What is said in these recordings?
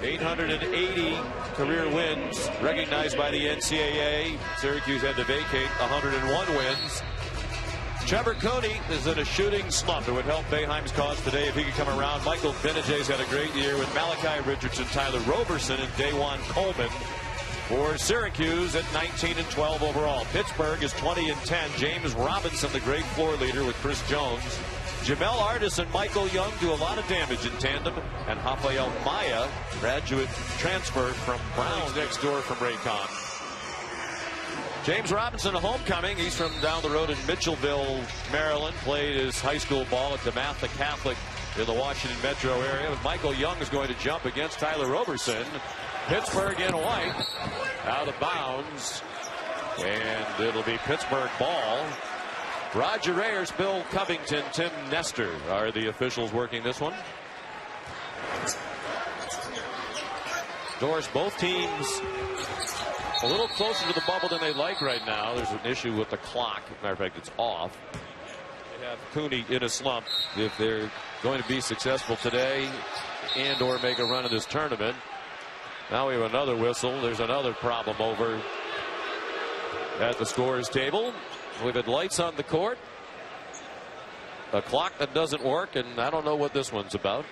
880 career wins recognized by the NCAA. Syracuse had to vacate 101 wins. Trevor Cooney is in a shooting slump. It would help Boeheim's cause today if he could come around. Michael Benajay's had a great year with Malachi Richardson, Tyler Roberson, and Dajuan Coleman for Syracuse at 19-12 overall. Pittsburgh is 20-10. James Robinson, the great floor leader with Chris Jones. Jamel Artis and Michael Young do a lot of damage in tandem. And Rafael Maya, graduate transfer from Browns next door from Raycon. James Robinson, a homecoming. He's from down the road in Mitchellville, Maryland. Played his high school ball at DeMatha Catholic in the Washington metro area. Michael Young is going to jump against Tyler Roberson. Pittsburgh in white, out of bounds, and it'll be Pittsburgh ball. Roger Ayers, Bill Covington, Tim Nestor are the officials working this one. Doris, both teams a little closer to the bubble than they like right now. There's an issue with the clock. As a matter of fact, it's off. They have Cooney in a slump if they're going to be successful today and or make a run in this tournament. Now we have another whistle. There's another problem over at the scorers table. We've had lights on the court, a clock that doesn't work, and I don't know what this one's about.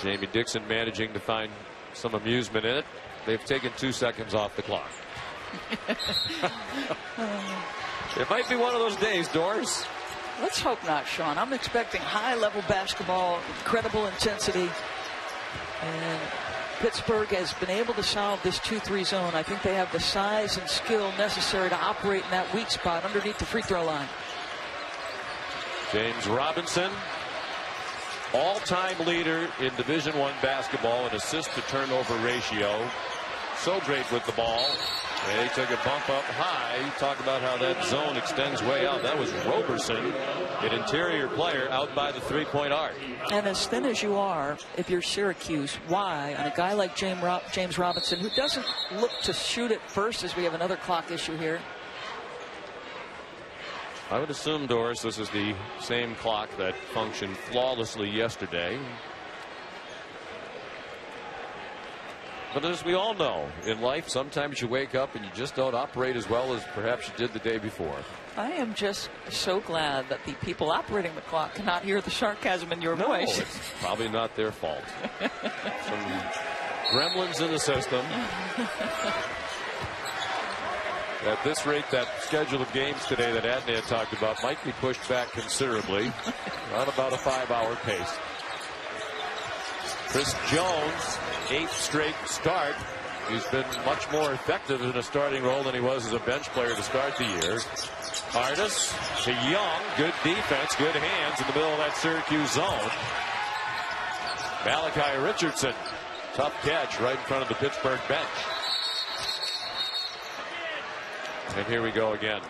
Jamie Dixon managing to find some amusement in it. They've taken 2 seconds off the clock. It might be one of those days, Doris. Let's hope not, Sean. I'm expecting high-level basketball, incredible intensity. And Pittsburgh has been able to solve this 2-3 zone. I think they have the size and skill necessary to operate in that weak spot underneath the free throw line. James Robinson, all-time leader in Division I basketball in assist to turnover ratio. So great with the ball. They took a bump up high. Talk about how that zone extends way out. That was Roberson, an interior player out by the three-point arc. And as thin as you are, if you're Syracuse, why on a guy like James Robinson, who doesn't look to shoot it first, as we have another clock issue here? I would assume, Doris, this is the same clock that functioned flawlessly yesterday. But as we all know, in life, sometimes you wake up and you just don't operate as well as perhaps you did the day before. I am just so glad that the people operating the clock cannot hear the sarcasm in your voice. It's probably not their fault. Some gremlins in the system. At this rate, that schedule of games today that Adnan talked about might be pushed back considerably on about a 5-hour pace. Chris Jones, 8th straight start. He's been much more effective in a starting role than he was as a bench player to start the year. Artis to Young. Good defense, good hands in the middle of that Syracuse zone. Malachi Richardson, tough catch right in front of the Pittsburgh bench. And here we go again.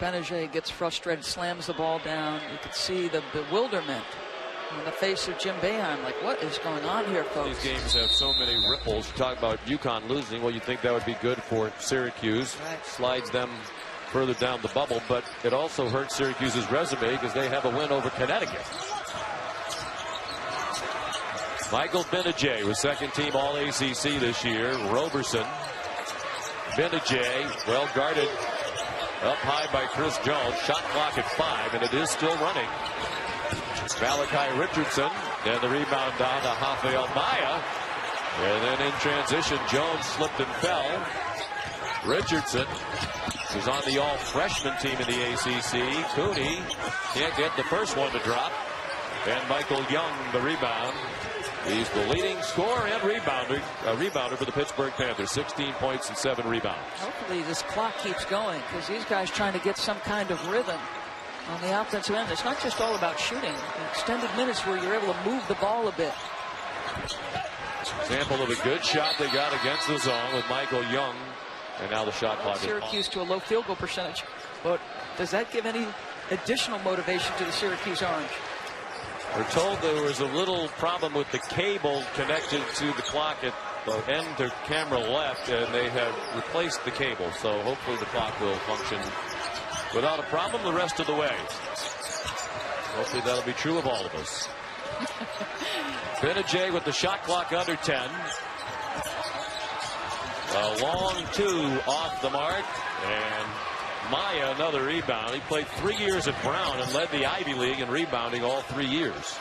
Benajay gets frustrated, slams the ball down. You could see the bewilderment on the face of Jim Boeheim. Like, what is going on here, folks? These games have so many ripples. You talk about UConn losing. Well, you think that would be good for Syracuse. Right. Slides them further down the bubble, but it also hurts Syracuse's resume because they have a win over Connecticut. Michael Benajay was second team All-ACC this year. Roberson. Benajay, well guarded. Up high by Chris Jones. Shot clock at 5, and it is still running. Malachi Richardson, and the rebound down to Rafael Maya. And then in transition, Jones slipped and fell. Richardson is on the all-freshman team in the ACC. Cooney can't get the first one to drop. And Michael Young, the rebound. He's the leading scorer and rebounder for the Pittsburgh Panthers. 16 points and 7 rebounds. Hopefully this clock keeps going, because these guys trying to get some kind of rhythm on the offensive end. It's not just all about shooting. Extended minutes where you're able to move the ball a bit. Example of a good shot they got against the zone with Michael Young. And now the shot clock is Syracuse to a low field goal percentage. But does that give any additional motivation to the Syracuse Orange? We're told there was a little problem with the cable connected to the clock at the end to camera left, and they have replaced the cable. So hopefully the clock will function without a problem the rest of the way. Hopefully that'll be true of all of us. Benajay with the shot clock under 10. A long 2 off the mark, and Maya another rebound. He played 3 years at Brown and led the Ivy League in rebounding all 3 years.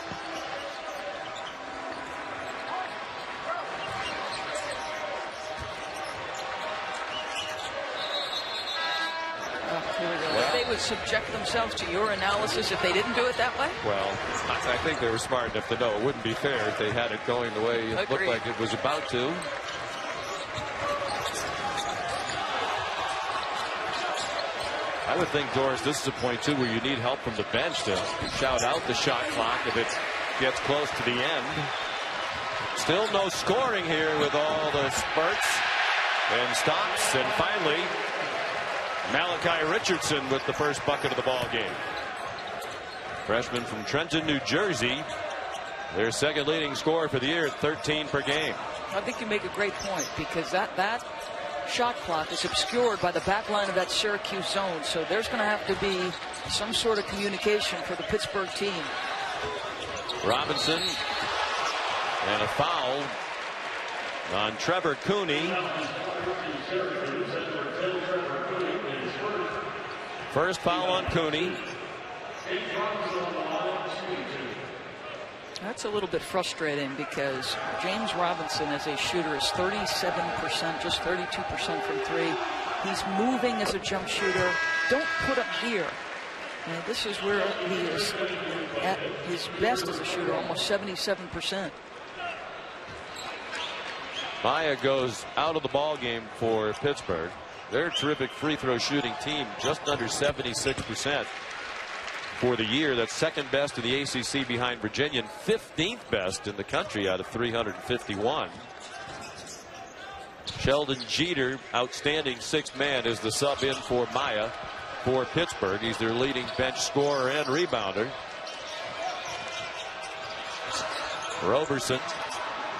They would subject themselves to your analysis if they didn't do it that way? Well, I think they were smart enough to know it wouldn't be fair if they had it going the way it looked like it was about to. I would think, Doris, this is a point, too, where you need help from the bench to shout out the shot clock if it gets close to the end. Still no scoring here with all the spurts and stops. And finally, Malachi Richardson with the first bucket of the ball game. Freshman from Trenton, New Jersey. Their second leading scorer for the year at 13 per game. I think you make a great point, because that shot clock is obscured by the back line of that Syracuse zone. So there's going to have to be some sort of communication for the Pittsburgh team. Robinson, and a foul on Trevor Cooney. First foul on Cooney. That's a little bit frustrating, because James Robinson as a shooter is 37%, just 32% from 3. He's moving as a jump shooter. Don't put him here. And this is where he is at his best as a shooter, almost 77%. Maya goes out of the ball game for Pittsburgh. They're a terrific free throw shooting team, just under 76% for the year. That's second best in the ACC behind Virginia, and 15th best in the country out of 351. Sheldon Jeter, outstanding sixth man, is the sub in for Maya for Pittsburgh. He's their leading bench scorer and rebounder. Roberson.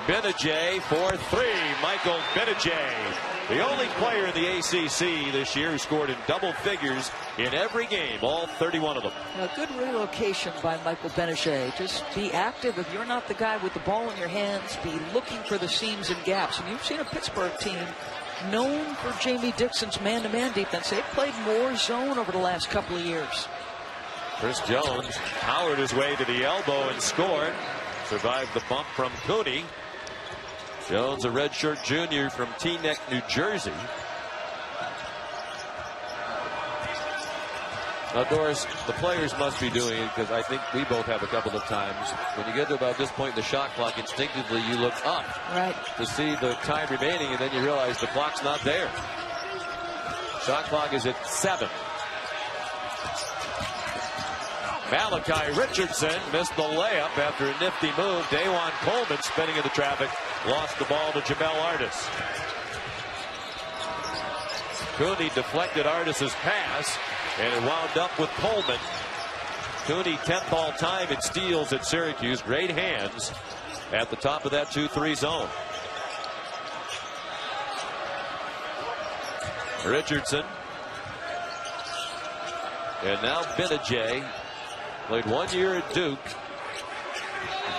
Benajay for 3. Michael Benajay, the only player in the ACC this year who scored in double figures in every game, all 31 of them. A good relocation by Michael Benajay. Just be active. If you're not the guy with the ball in your hands, be looking for the seams and gaps. And you've seen a Pittsburgh team known for Jamie Dixon's man-to-man defense. They've played more zone over the last couple of years. Chris Jones powered his way to the elbow and scored. Survived the bump from Cooney. Jones, a redshirt junior from Teaneck, New Jersey. Now, Doris, the players must be doing it, because I think we both have a couple of times. When you get to about this point in the shot clock, instinctively you look up to see the time remaining, and then you realize the clock's not there. Shot clock is at 7. Malachi Richardson missed the layup after a nifty move. Dajuan Coleman, spinning in the traffic, lost the ball to Jamel Artis. Cooney deflected Artis's pass, and it wound up with Coleman. Cooney 10th all time in steals at Syracuse. Great hands at the top of that 2-3 zone. Richardson. And now Benajay. Played 1 year at Duke.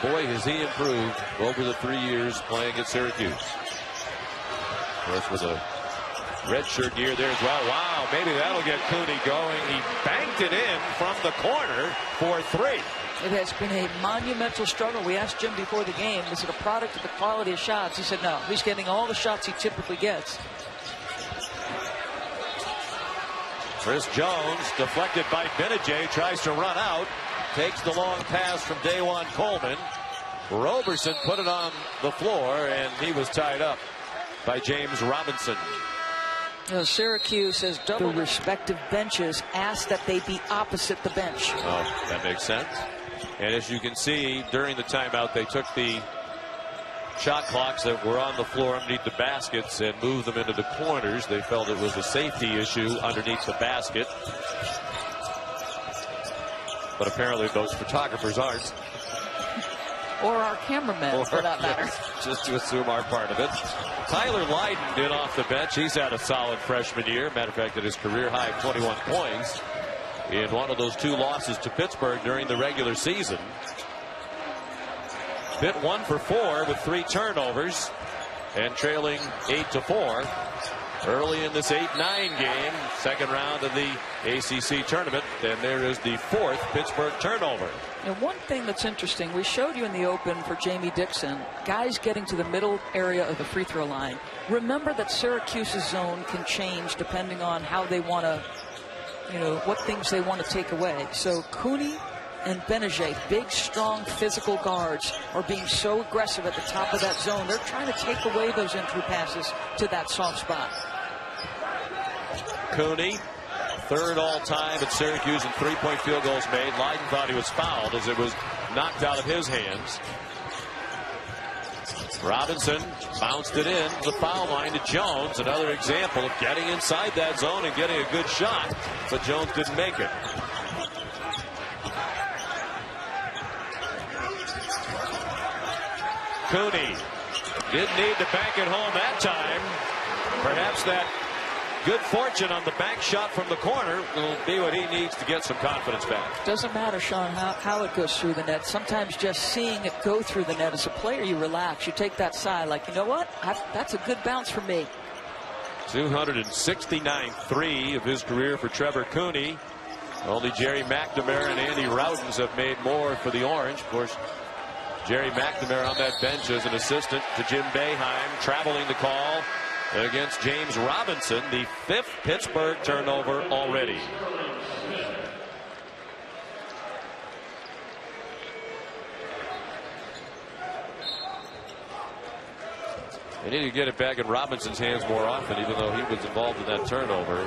Boy, has he improved over the 3 years playing at Syracuse. Of course, with a redshirt year there as well. Wow, maybe that'll get Cooney going. He banked it in from the corner for 3. It has been a monumental struggle. We asked Jim before the game, is it a product of the quality of shots? He said no. He's getting all the shots he typically gets. Chris Jones, deflected by Benajay, tries to run out. Takes the long pass from Dajuan Coleman. Roberson put it on the floor, and he was tied up by James Robinson. Syracuse has double respective benches asked that they be opposite the bench. Oh, that makes sense. And as you can see, during the timeout, they took the shot clocks that were on the floor underneath the baskets and moved them into the corners. They felt it was a safety issue underneath the basket. But apparently those photographers aren't. Or our cameramen, for that matter. Just to assume our part of it. Tyler Lydon in off the bench. He's had a solid freshman year. Matter of fact, at his career high of 21 points. in one of those 2 losses to Pittsburgh during the regular season. Pitt 1 for 4 with 3 turnovers and trailing 8-4 early in this 8-9 game, second round of the ACC tournament. And there is the 4th Pittsburgh turnover. And one thing that's interesting, we showed you in the open for Jamie Dixon, guys getting to the middle area of the free throw line. Remember that Syracuse's zone can change depending on how they want to, what things they want to take away. So Cooney and Benajay, big, strong, physical guards, are being so aggressive at the top of that zone. They're trying to take away those entry passes to that soft spot. Cooney, 3rd all-time at Syracuse in 3-point field goals made. Lydon thought he was fouled as it was knocked out of his hands. Robinson bounced it in the foul line to Jones. Another example of getting inside that zone and getting a good shot, but Jones didn't make it. Cooney didn't need to bank it home that time. Perhaps that good fortune on the bank shot from the corner will be what he needs to get some confidence back. Doesn't matter, Sean, how it goes through the net. Sometimes just seeing it go through the net as a player, you relax. You take that side like, you know what? That's a good bounce for me. 269-3 of his career for Trevor Cooney. Only Jerry McNamara and Andy Routens have made more for the Orange. Of course, Jerry McNamara on that bench as an assistant to Jim Boeheim, traveling the call against James Robinson, the 5th Pittsburgh turnover already. They need to get it back in Robinson's hands more often, even though he was involved in that turnover.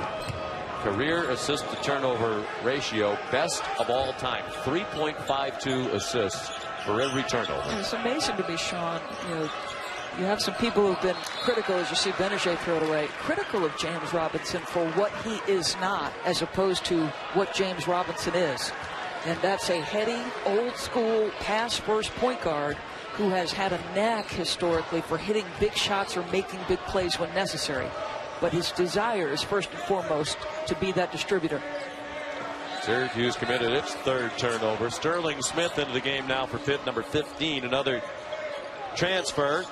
Career assist to turnover ratio, best of all time, 3.52 assists for every turnover. And it's amazing to me, Sean. You have some people who've been critical, as you see Benajay throw it away, critical of James Robinson for what he is not, as opposed to what James Robinson is. And that's a heady, old-school, pass-first point guard who has had a knack historically for hitting big shots or making big plays when necessary. But his desire is first and foremost to be that distributor. Syracuse committed its 3rd turnover. Sterling Smith into the game now for Pitt, number 15, another transfer.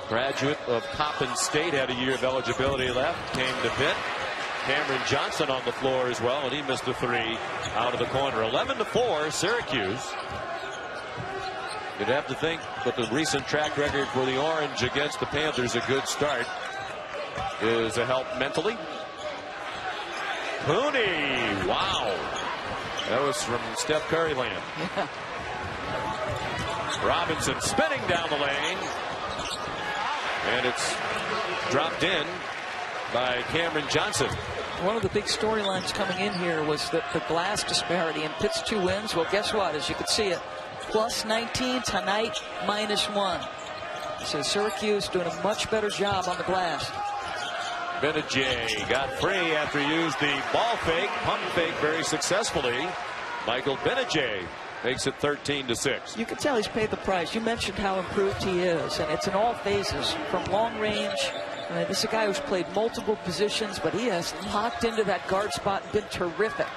Graduate of Coppin State, had a year of eligibility left, came to Pitt. Cameron Johnson on the floor as well, and he missed a 3 out of the corner. 11-4 Syracuse. You'd have to think with the recent track record for the Orange against the Panthers, a good start is a help mentally. Cooney, wow, that was from Steph Curry land. Yeah. Robinson spinning down the lane. And it's dropped in by Cameron Johnson. One of the big storylines coming in here was the glass disparity in Pitt's 2 wins. Well, guess what? As you can see it, plus 19 tonight, -1. So Syracuse doing a much better job on the glass. Benajay got free after he used the ball fake, pump fake very successfully. Michael Benajay makes it 13-6. You can tell he's paid the price. You mentioned how improved he is, and it's in all phases, from long range. This is a guy who's played multiple positions, but he has locked into that guard spot and been terrific.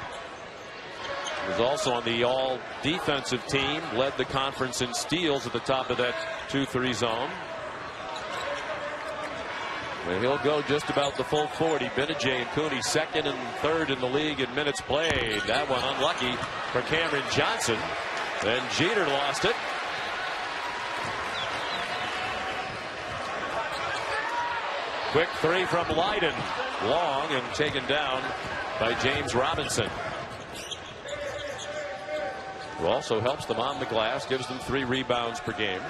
He was also on the all-defensive team, led the conference in steals at the top of that 2-3 zone. Well, he'll go just about the full 40. Benajay and Cooney 2nd and 3rd in the league in minutes played. That one unlucky for Cameron Johnson. Then Jeter lost it. Quick 3 from Lydon. Long and taken down by James Robinson, who also helps them on the glass, gives them 3 rebounds per game.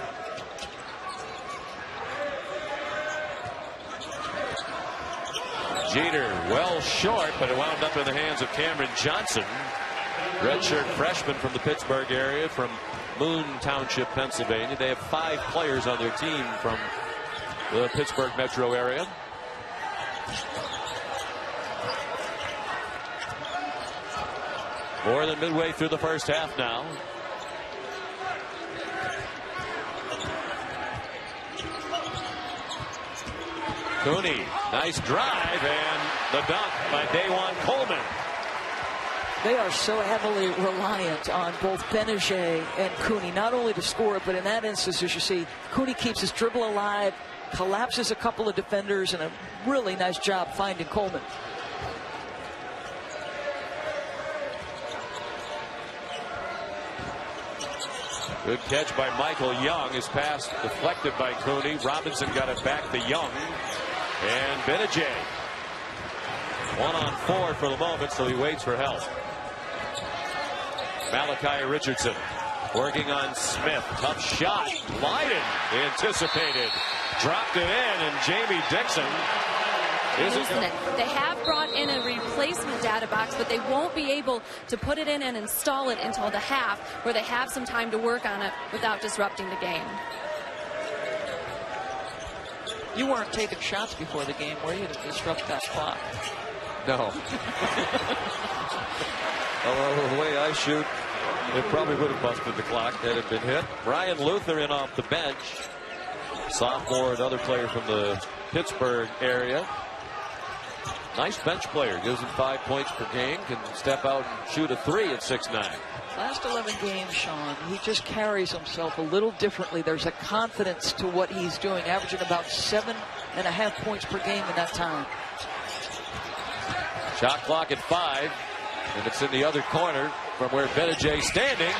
Jeter well short, but it wound up in the hands of Cameron Johnson, redshirt freshman from the Pittsburgh area, from Moon Township, Pennsylvania. They have 5 players on their team from the Pittsburgh metro area. More than midway through the first half now. Cooney, nice drive, and the dunk by Dajuan Coleman. They are so heavily reliant on both Benajay and Cooney, not only to score it, but in that instance, as you see, Cooney keeps his dribble alive, collapses a couple of defenders, and a really nice job finding Coleman. Good catch by Michael Young. His pass deflected by Cooney. Robinson got it back to Young. And Benajay. 1-on-4 for the moment, so he waits for help. Malachi Richardson working on Smith. Tough shot. Lyden anticipated. Dropped it in, and Jamie Dixon losing it. They have brought in a replacement data box, but they won't be able to put it in and install it until the half, where they have some time to work on it without disrupting the game. You weren't taking shots before the game, were you, to disrupt that clock? No. Well, the way I shoot, it probably would have busted the clock had it been hit. Brian Luther in off the bench. Sophomore, another player from the Pittsburgh area. Nice bench player. Gives him 5 points per game. Can step out and shoot a 3 at 6'9". Last 11 games, Sean, he just carries himself a little differently. There's a confidence to what he's doing, averaging about 7.5 points per game in that time. Shot clock at 5, and it's in the other corner from where Benajay's standing.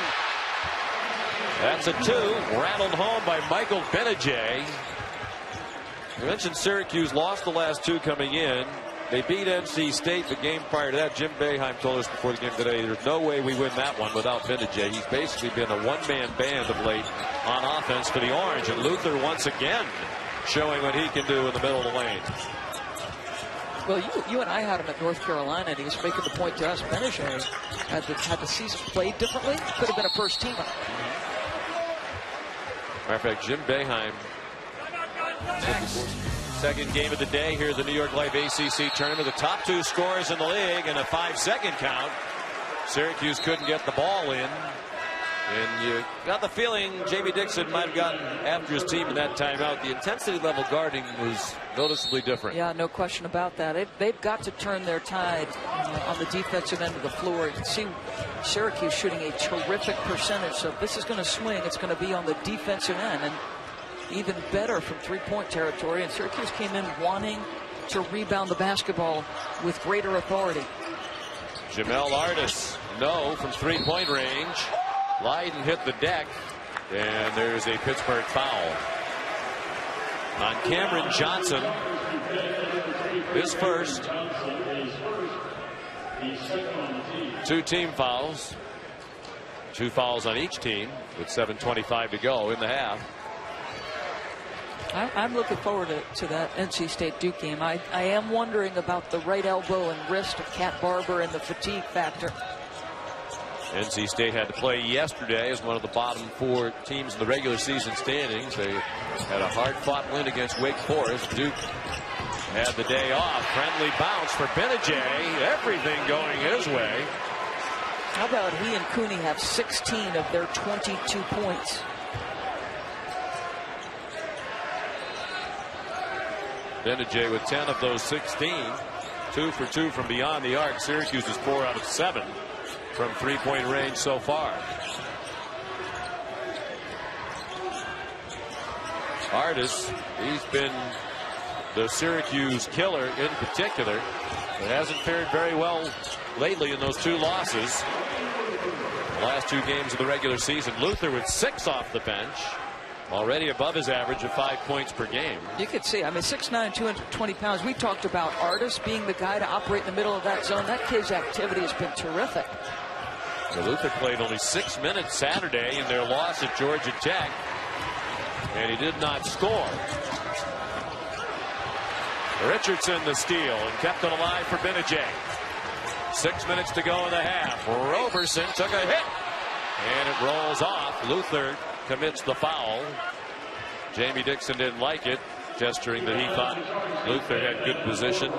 That's a 2, rattled home by Michael Benajay. You mentioned Syracuse lost the last 2 coming in. They beat NC State the game prior to that. Jim Boeheim told us before the game today, there's no way we win that one without Benajay. He's basically been a one-man band of late on offense for the Orange. And Luther once again showing what he can do in the middle of the lane. Well, you and I had him at North Carolina, and he was making the point to us. Benajay had the season played differently. Could have been a first teamer. Matter of fact, Jim Boeheim. Second game of the day here at the New York Life ACC tournament. The top 2 scorers in the league in a 5-second count. Syracuse couldn't get the ball in. And you got the feeling Jamie Dixon might have gotten after his team in that timeout. The intensity level guarding was noticeably different. Yeah, no question about that. They've got to turn their tide on the defensive end of the floor. You can see Syracuse shooting a terrific percentage. So if this is going to swing, it's going to be on the defensive end. And even better from three-point territory. And Syracuse came in wanting to rebound the basketball with greater authority. Jamel Artis, no from three-point range. Lyden hit the deck, and there's a Pittsburgh foul on Cameron Johnson. His first. 2 team fouls. 2 fouls on each team with 7:25 to go in the half. I'm looking forward to that NC State Duke game. I am wondering about the right elbow and wrist of Cat Barber and the fatigue factor. NC State had to play yesterday as one of the bottom 4 teams in the regular season standings. They had a hard-fought win against Wake Forest. Duke had the day off. Friendly bounce for Benajay. Everything going his way. How about he and Cooney have 16 of their 22 points. Benajay with 10 of those 16. 2 for 2 from beyond the arc. Syracuse is 4 out of 7 from three-point range so far. Artis, he's been the Syracuse killer in particular, but hasn't fared very well lately in those 2 losses. The last 2 games of the regular season. Luther with 6 off the bench, already above his average of 5 points per game. You could see, I mean, 6'9", 220 pounds. We talked about Artis being the guy to operate in the middle of that zone. That kid's activity has been terrific. So Luther played only 6 minutes Saturday in their loss at Georgia Tech, and he did not score. Richardson the steal and kept it alive for Benajay. 6 minutes to go in the half. Roberson took a hit, and it rolls off. Luther commits the foul. Jamie Dixon didn't like it, gesturing that he thought Luther had good position.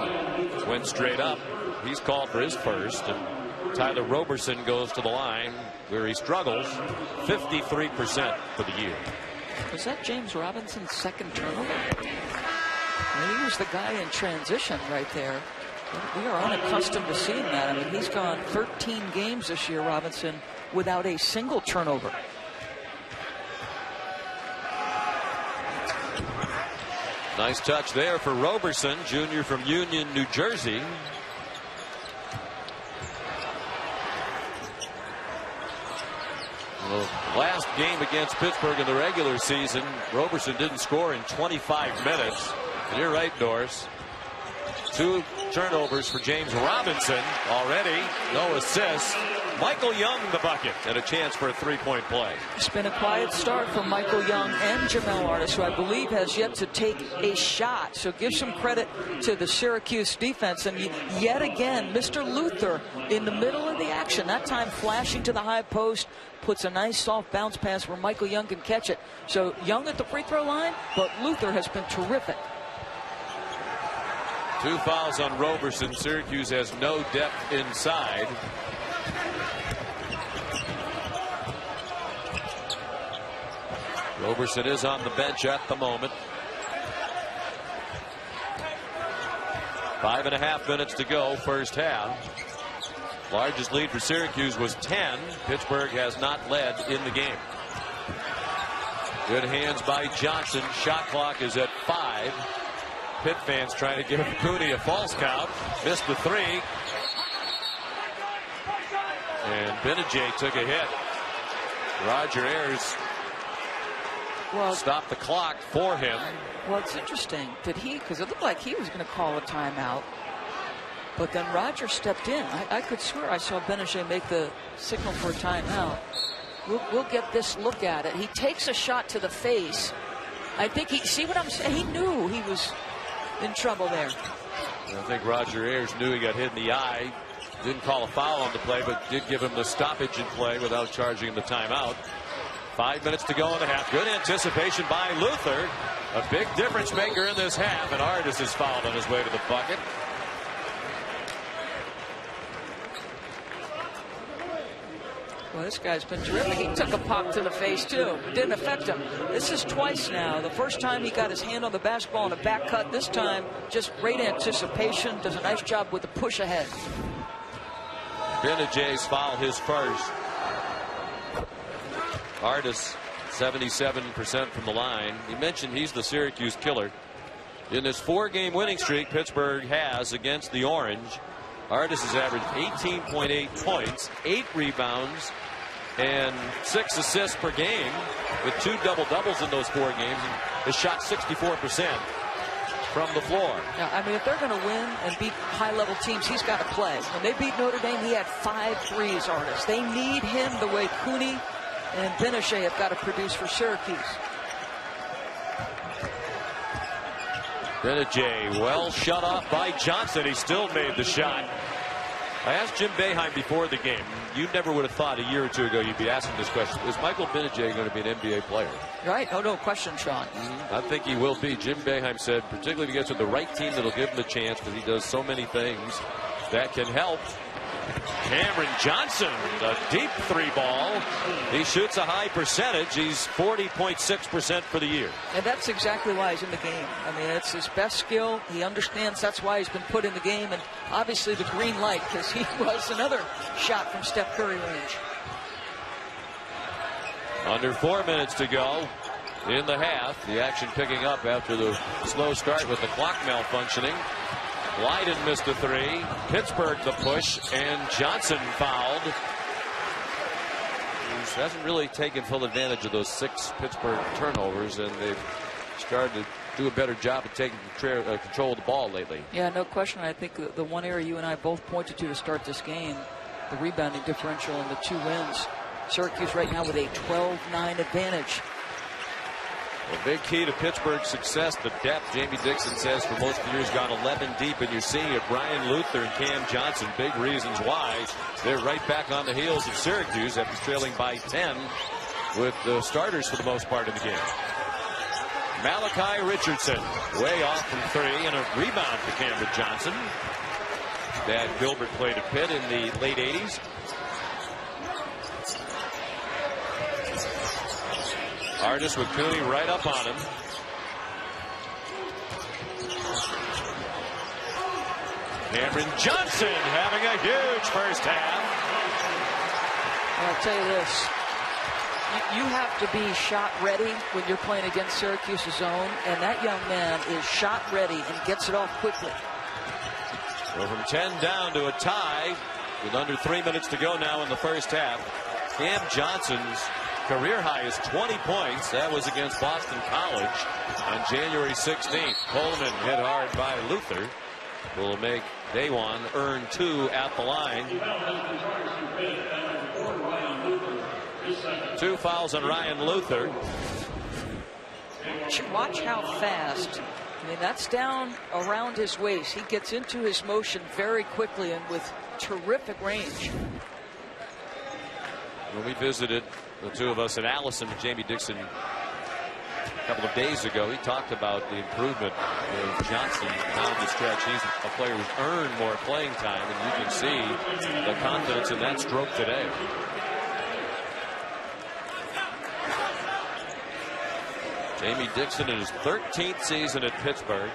Went straight up. He's called for his first, and Tyler Roberson goes to the line where he struggles. 53% for the year. Was that James Robinson's second turnover? I mean, he was the guy in transition right there. We are unaccustomed to seeing that. I mean, he's gone 13 games this year, Robinson, without a single turnover. Nice touch there for Roberson, junior from Union, New Jersey. Well, last game against Pittsburgh in the regular season, Roberson didn't score in 25 minutes. And you're right, Doris. 2 turnovers for James Robinson already. No assists. Michael Young the bucket and a chance for a 3-point play. It's been a quiet start from Michael Young and Jamel Artis, who I believe has yet to take a shot. So give some credit to the Syracuse defense. And yet again, Mr. Luther in the middle of the action. That time flashing to the high post, puts a nice soft bounce pass where Michael Young can catch it. So Young at the free throw line, but Luther has been terrific. 2 fouls on Roberson. Syracuse has no depth inside. Roberson is on the bench at the moment. 5.5 minutes to go, first half. Largest lead for Syracuse was 10. Pittsburgh has not led in the game. Good hands by Johnson. Shot clock is at 5. Pitt fans trying to give Cooney a false count. Missed the 3. And Benajay took a hit. Roger Ayers stopped the clock for him. Well, it's interesting. Did he? Because it looked like he was going to call a timeout. But then Roger stepped in. I could swear I saw Benajay make the signal for a timeout. We'll get this look at it. He takes a shot to the face. I think see what I'm saying? He knew he was in trouble there. I think Roger Ayers knew he got hit in the eye. Didn't call a foul on the play, but did give him the stoppage in play without charging him the timeout. 5 minutes to go in the half. Good anticipation by Luther. A big difference maker in this half, and Artis is fouled on his way to the bucket. Well, this guy's been terrific. He took a pop to the face, too. It didn't affect him. This is twice now. The first time he got his hand on the basketball in a back cut. This time, just great anticipation. Does a nice job with the push ahead. Benajay's foul, his first. Artis, 77% from the line. He mentioned he's the Syracuse killer. In this 4-game winning streak Pittsburgh has against the Orange, Artis has averaged 18.8 points, 8 rebounds, and 6 assists per game, with 2 double-doubles in those 4 games, and has shot 64% from the floor. Yeah, I mean, if they're going to win and beat high-level teams, he's got to play. When they beat Notre Dame, he had 5 threes, Artis. They need him the way Cooney and Benajay have got to produce for Syracuse. Benajay well shut off by Johnson. He still made the shot. I asked Jim Boeheim before the game. You never would have thought a year or two ago you'd be asking this question. Is Michael Benajay going to be an NBA player? Right. Oh, no question, Sean. I think he will be. Jim Boeheim said, particularly if he gets with the right team that'll give him the chance, because he does so many things that can help. Cameron Johnson, a deep 3-ball. He shoots a high percentage. He's 40.6% for the year. And that's exactly why he's in the game. I mean, it's his best skill. He understands that's why he's been put in the game. And obviously the green light, because he was another shot from Steph Curry range. Under 4 minutes to go in the half. The action picking up after the slow start with the clock malfunctioning. Leiden missed the 3. Pittsburgh the push, and Johnson fouled. He hasn't really taken full advantage of those 6 Pittsburgh turnovers, and they've started to do a better job of taking control of the ball lately. Yeah, no question. I think the one area you and I both pointed to start this game, the rebounding differential and the 2 wins. Syracuse right now with a 12-9 advantage. A big key to Pittsburgh's success, the depth. Jamie Dixon says for most of the years gone 11 deep, and you're seeing it. Brian Luther and Cam Johnson, big reasons why they're right back on the heels of Syracuse after trailing by 10 with the starters for the most part of the game. Malachi Richardson way off from 3, and a rebound for Cameron Johnson. Dad Gilbert played at Pitt in the late 80s. Artis with Cooney right up on him. Cameron Johnson having a huge first half. I'll tell you this. You have to be shot ready when you're playing against Syracuse's zone, and that young man is shot ready and gets it off quickly. We're from 10 down to a tie with under 3 minutes to go now in the first half. Cam Johnson's career high is 20 points. That was against Boston College on January 16th. Coleman hit hard by Luther. Will make Daewon earn 2 at the line. 2 fouls on Ryan Luther. Watch how fast. I mean, that's down around his waist. He gets into his motion very quickly and with terrific range. When we visited, the two of us, and Allison and Jamie Dixon, a couple of days ago, he talked about the improvement of Johnson down the stretch. He's a player who's earned more playing time, and you can see the confidence in that stroke today. Jamie Dixon in his 13th season at Pittsburgh.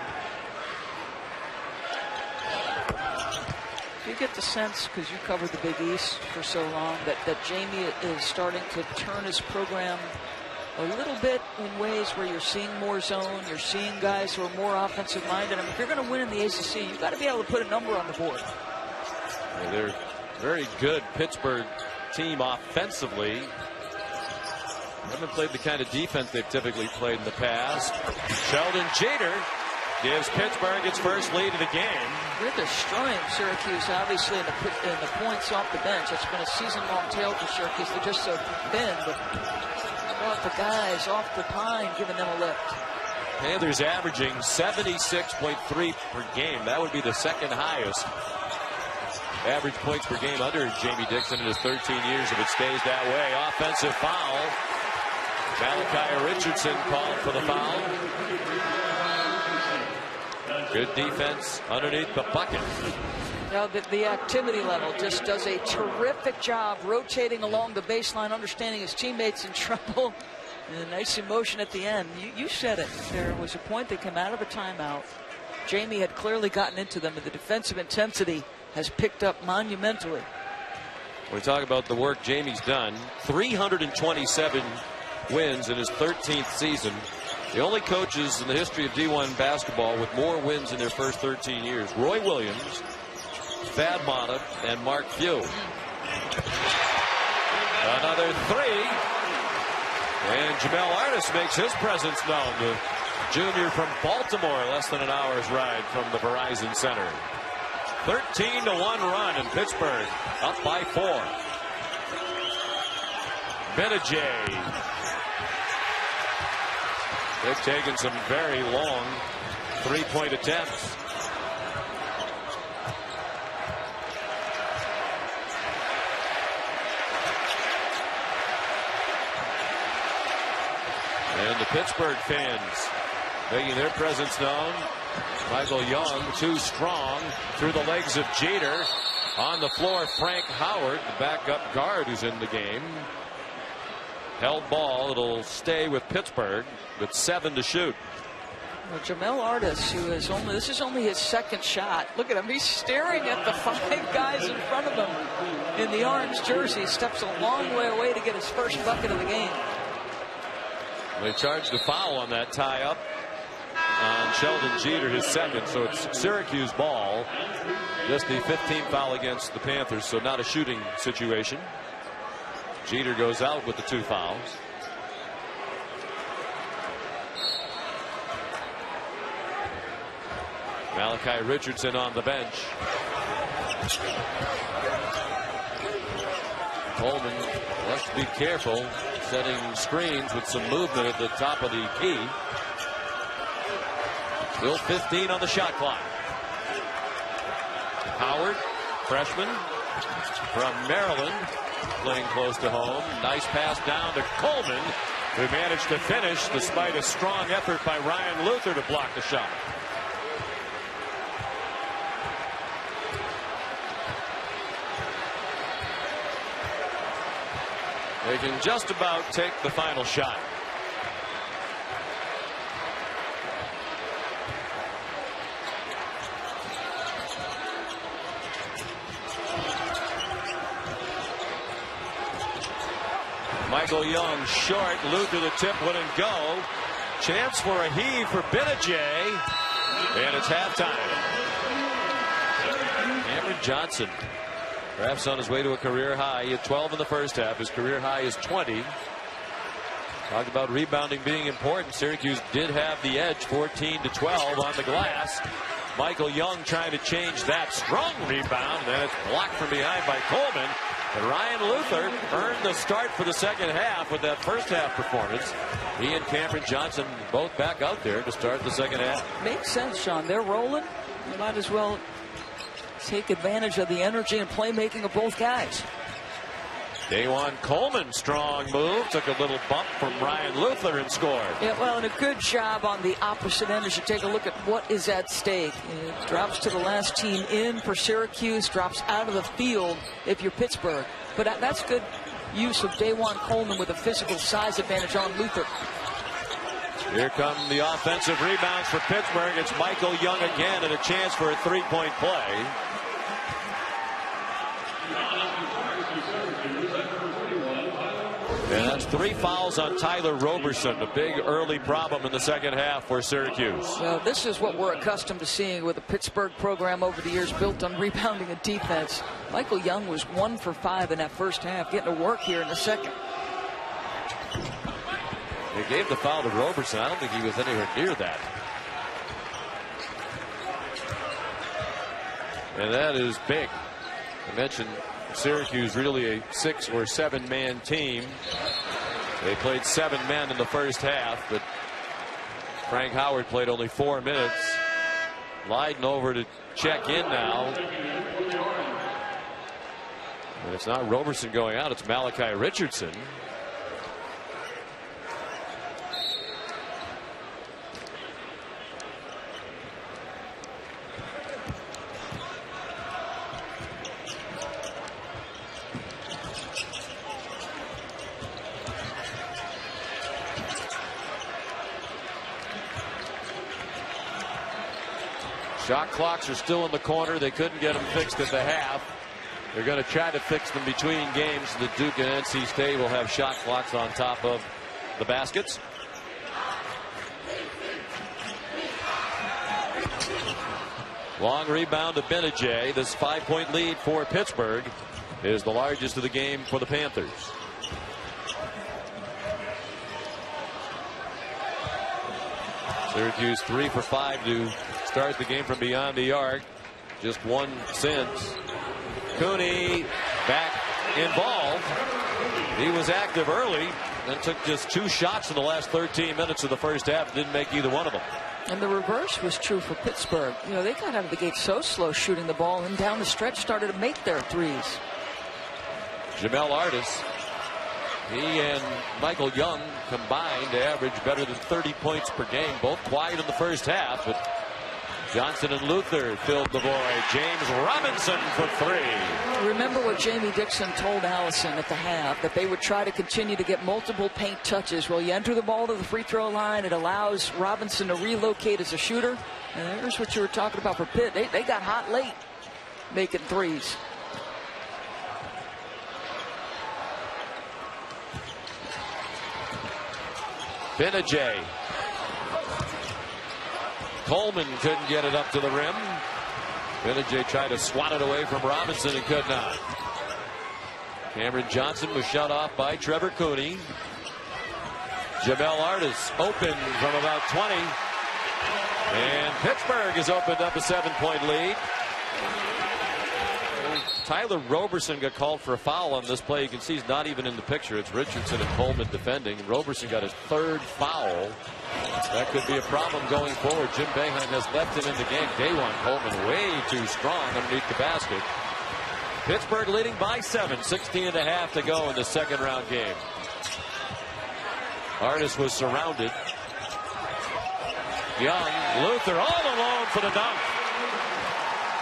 You get the sense, because you covered the Big East for so long, that Jamie is starting to turn his program a little bit in ways where you're seeing more zone, you're seeing guys who are more offensive minded. I mean, if you're going to win in the ACC, you've got to be able to put a number on the board. Well, they're very good Pittsburgh team offensively. Haven't played the kind of defense they've typically played in the past. Sheldon Jeter gives Pittsburgh its first lead of the game. They're destroying Syracuse, obviously, in the points off the bench. It's been a season-long tale for Syracuse. They're just so thin, but how about the guys off the pine giving them a lift? Panthers averaging 76.3 per game. That would be the second highest average points per game under Jamie Dixon in his 13 years if it stays that way. Offensive foul. Malachi Richardson called for the foul. Good defense underneath the bucket. Now the activity level just does a terrific job rotating along the baseline, understanding his teammates in trouble, and a nice emotion at the end. You said it. There was a point they came out of a timeout. Jamie had clearly gotten into them, and the defensive intensity has picked up monumentally. We talk about the work Jamie's done. 327 wins in his 13th season. The only coaches in the history of D1 basketball with more wins in their first 13 years. Roy Williams, Thad Matta, and Mark Few. Another 3. And Jamel Artis makes his presence known. The junior from Baltimore, less than an hour's ride from the Verizon Center. 13-1 run in Pittsburgh, up by 4. Benajay. They've taken some very long 3-point attempts. And the Pittsburgh fans making their presence known. Michael Young, too strong, through the legs of Jeter. On the floor, Frank Howard, the backup guard who's in the game. Held ball. It'll stay with Pittsburgh with 7 to shoot. Well, Jamel Artis, this is only his second shot. Look at him. He's staring at the 5 guys in front of him in the orange jersey. He steps a long way away to get his first bucket of the game. They charged a foul on that tie-up on Sheldon Jeter, his second, so it's Syracuse ball. Just the 15th foul against the Panthers, so not a shooting situation. Jeter goes out with the 2 fouls. Malachi Richardson on the bench. Coleman must be careful setting screens with some movement at the top of the key. Still 15 on the shot clock. Howard, freshman from Maryland, playing close to home. Nice pass down to Coleman, who managed to finish despite a strong effort by Ryan Luther to block the shot. They can just about take the final shot. Michael Young short. Luther the tip wouldn't go. Chance for a heave for Benajay. And it's halftime. Cameron Johnson, perhaps on his way to a career high. He had 12 in the first half. His career high is 20. Talked about rebounding being important. Syracuse did have the edge, 14-12 on the glass. Michael Young trying to change that. Strong rebound, and it's blocked from behind by Coleman. But Ryan Luther earned the start for the second half with that first half performance. He and Cameron Johnson both back out there to start the second half. Makes sense, Sean. They're rolling. You might as well take advantage of the energy and playmaking of both guys. Dajuan Coleman, strong move, took a little bump from Ryan Luther and scored. Yeah, well, and a good job on the opposite end as you take a look at what is at stake. It drops to the last team in for Syracuse, drops out of the field if you're Pittsburgh. But that's good use of Dajuan Coleman with a physical size advantage on Luther. Here come the offensive rebounds for Pittsburgh. It's Michael Young again, and a chance for a three-point play. And that's 3 fouls on Tyler Roberson, a big early problem in the second half for Syracuse. Well, this is what we're accustomed to seeing with the Pittsburgh program over the years, built on rebounding and defense. Michael Young was 1 for 5 in that first half, getting to work here in the second. They gave the foul to Roberson. I don't think he was anywhere near that. And that is big. I mentioned Syracuse really a 6 or 7 man team. They played 7 men in the first half, but Frank Howard played only 4 minutes. Leiden over to check in now. And it's not Roberson going out, it's Malachi Richardson. Shot clocks are still in the corner. They couldn't get them fixed at the half. They're going to try to fix them between games. The Duke and NC State will have shot clocks on top of the baskets. Long rebound to Benajay. This 5-point lead for Pittsburgh is the largest of the game for the Panthers. Syracuse 3 for 5 to start the game from beyond the arc. Just 1 since. Cooney back involved. He was active early, then took just 2 shots in the last 13 minutes of the first half. Didn't make either one of them. And the reverse was true for Pittsburgh. You know, they got out of the gate so slow shooting the ball, and down the stretch started to make their threes. Jamel Artis, he and Michael Young combined to average better than 30 points per game. Both quiet in the first half, but Johnson and Luther filled the void. James Robinson for 3. Remember what Jamie Dixon told Allison at the half, that they would try to continue to get multiple paint touches. Well, you enter the ball to the free throw line. It allows Robinson to relocate as a shooter. And there's what you were talking about for Pitt. They got hot late making threes. Benajay. Coleman couldn't get it up to the rim. Benajay tried to swat it away from Robinson and could not. Cameron Johnson was shut off by Trevor Cooney. Jamel Artis open from about 20. And Pittsburgh has opened up a 7-point lead. Tyler Roberson got called for a foul on this play. You can see he's not even in the picture. It's Richardson and Coleman defending. Roberson got his 3rd foul. That could be a problem going forward. Jim Boeheim has left him in the game. Dajuan Coleman way too strong underneath the basket. Pittsburgh leading by 7. 16.5 to go in the second round game. Artis was surrounded. Young, Luther all alone for the dunk.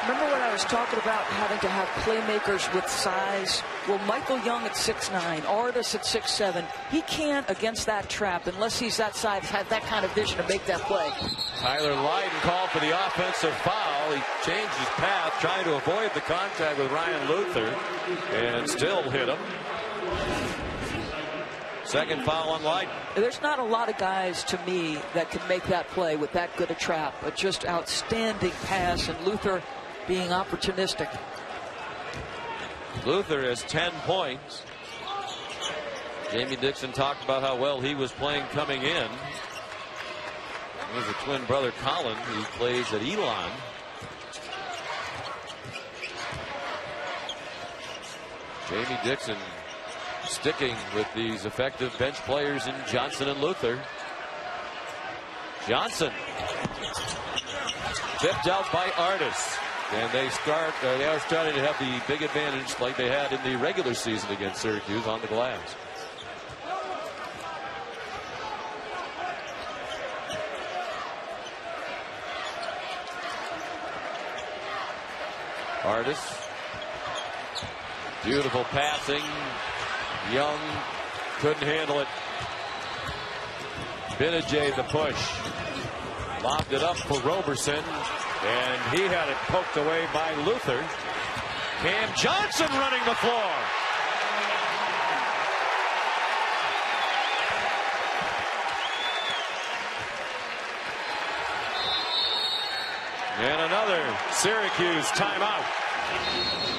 Remember when I was talking about having to have playmakers with size? Well, Michael Young at 6'9", Artis at 6'7". He can't against that trap unless he's that size, have that kind of vision to make that play. Tyler Leiden called for the offensive foul. He changed his path, trying to avoid the contact with Ryan Luther, and still hit him. Second foul on Light. There's not a lot of guys to me that can make that play with that good a trap, but just outstanding pass, and Luther being opportunistic. Luther has 10 points. Jamie Dixon talked about how well he was playing coming in. There's a twin brother, Colin, who plays at Elon. Jamie Dixon sticking with these effective bench players in Johnson and Luther. Johnson tipped out by Artis, and they are starting to have the big advantage like they had in the regular season against Syracuse on the glass. Artis, beautiful passing. Young couldn't handle it. Benajay the push. Lobbed it up for Roberson, and he had it poked away by Luther. Cam Johnson running the floor. And another Syracuse timeout.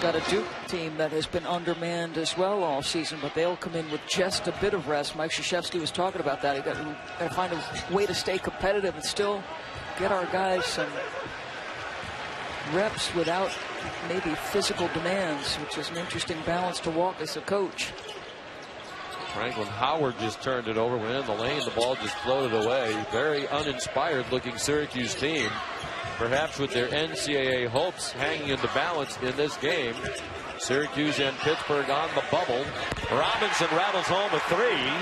Got a Duke team that has been undermanned as well all season, but they'll come in with just a bit of rest. Mike Krzyzewski was talking about that. You've got to find a way to stay competitive and still get our guys some reps without maybe physical demands, which is an interesting balance to walk as a coach. Franklin Howard just turned it over, went in the lane, the ball just floated away. Very uninspired looking Syracuse team. Perhaps with their NCAA hopes hanging in the balance in this game. Syracuse and Pittsburgh on the bubble. Robinson rattles home a three,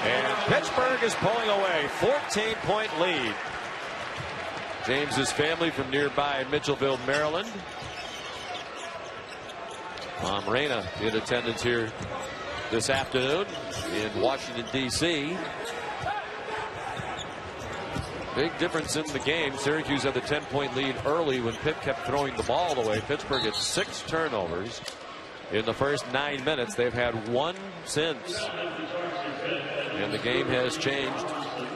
and Pittsburgh is pulling away. 14-point lead. James's family from nearby Mitchellville, Maryland. Mom Reyna in attendance here this afternoon in Washington, D.C. Big difference in the game. Syracuse had the 10-point lead early when Pitt kept throwing the ball away. Pittsburgh had 6 turnovers in the first 9 minutes. They've had 1 since. And the game has changed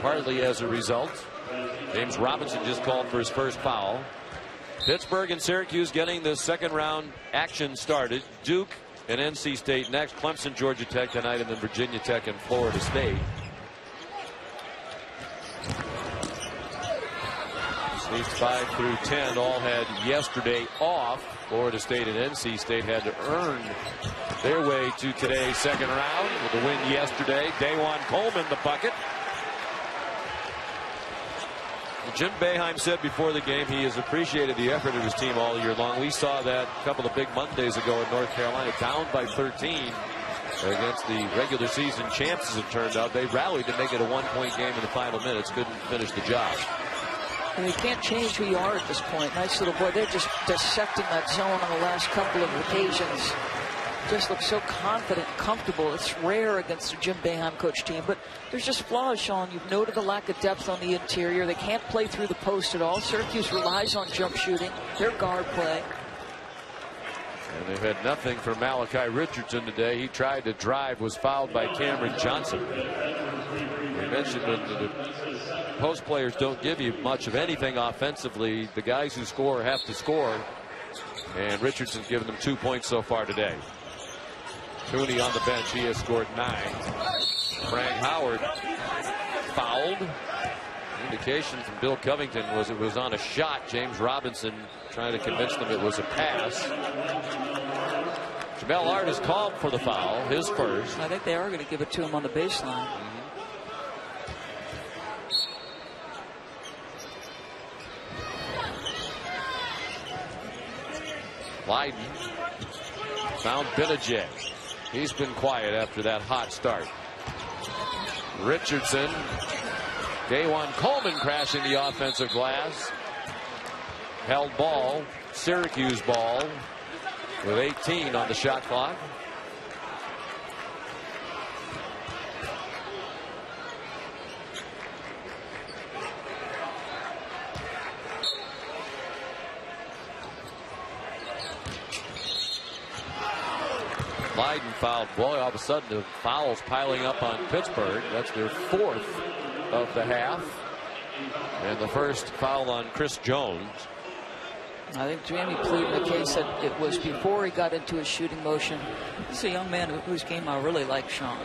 partly as a result. James Robinson just called for his first foul. Pittsburgh and Syracuse getting the second round action started. Duke and NC State next. Clemson, Georgia Tech tonight, and then Virginia Tech and Florida State. These 5 through 10 all had yesterday off. Florida State and NC State had to earn their way to today's second round with a win yesterday. Dajuan Coleman the bucket. Jim Boeheim said before the game he has appreciated the effort of his team all year long. We saw that a couple of big Mondays ago in North Carolina, down by 13 against the regular season champs, as it turned out. They rallied to make it a 1-point game in the final minutes. Couldn't finish the job. And you can't change who you are at this point. Nice little boy. They're just dissecting that zone on the last couple of occasions. Just looks so confident and comfortable. It's rare against a Jim Boeheim coach team, but there's just flaws, Sean. You've noted the lack of depth on the interior. They can't play through the post at all. Syracuse relies on jump shooting, their guard play. And they've had nothing from Malachi Richardson today. He tried to drive, was fouled by Cameron Johnson. We mentioned that the post players don't give you much of anything offensively. The guys who score have to score. And Richardson's given them 2 points so far today. Cooney on the bench. He has scored 9. Frank Howard fouled. Indication from Bill Covington was it was on a shot. James Robinson trying to convince them it was a pass. Jamel Artis called for the foul, his first. I think they are going to give it to him on the baseline. Leiden found Benajay. He's been quiet after that hot start. Richardson. Dajuan Coleman crashing the offensive glass. Held ball. Syracuse ball with 18 on the shot clock. Leiden fouled. Boy, all of a sudden the fouls piling up on Pittsburgh. That's their 4th of the half. And the first foul on Chris Jones. I think Jamie pleaded the case that it was before he got into his shooting motion. This is a young man whose game I really like, Sean.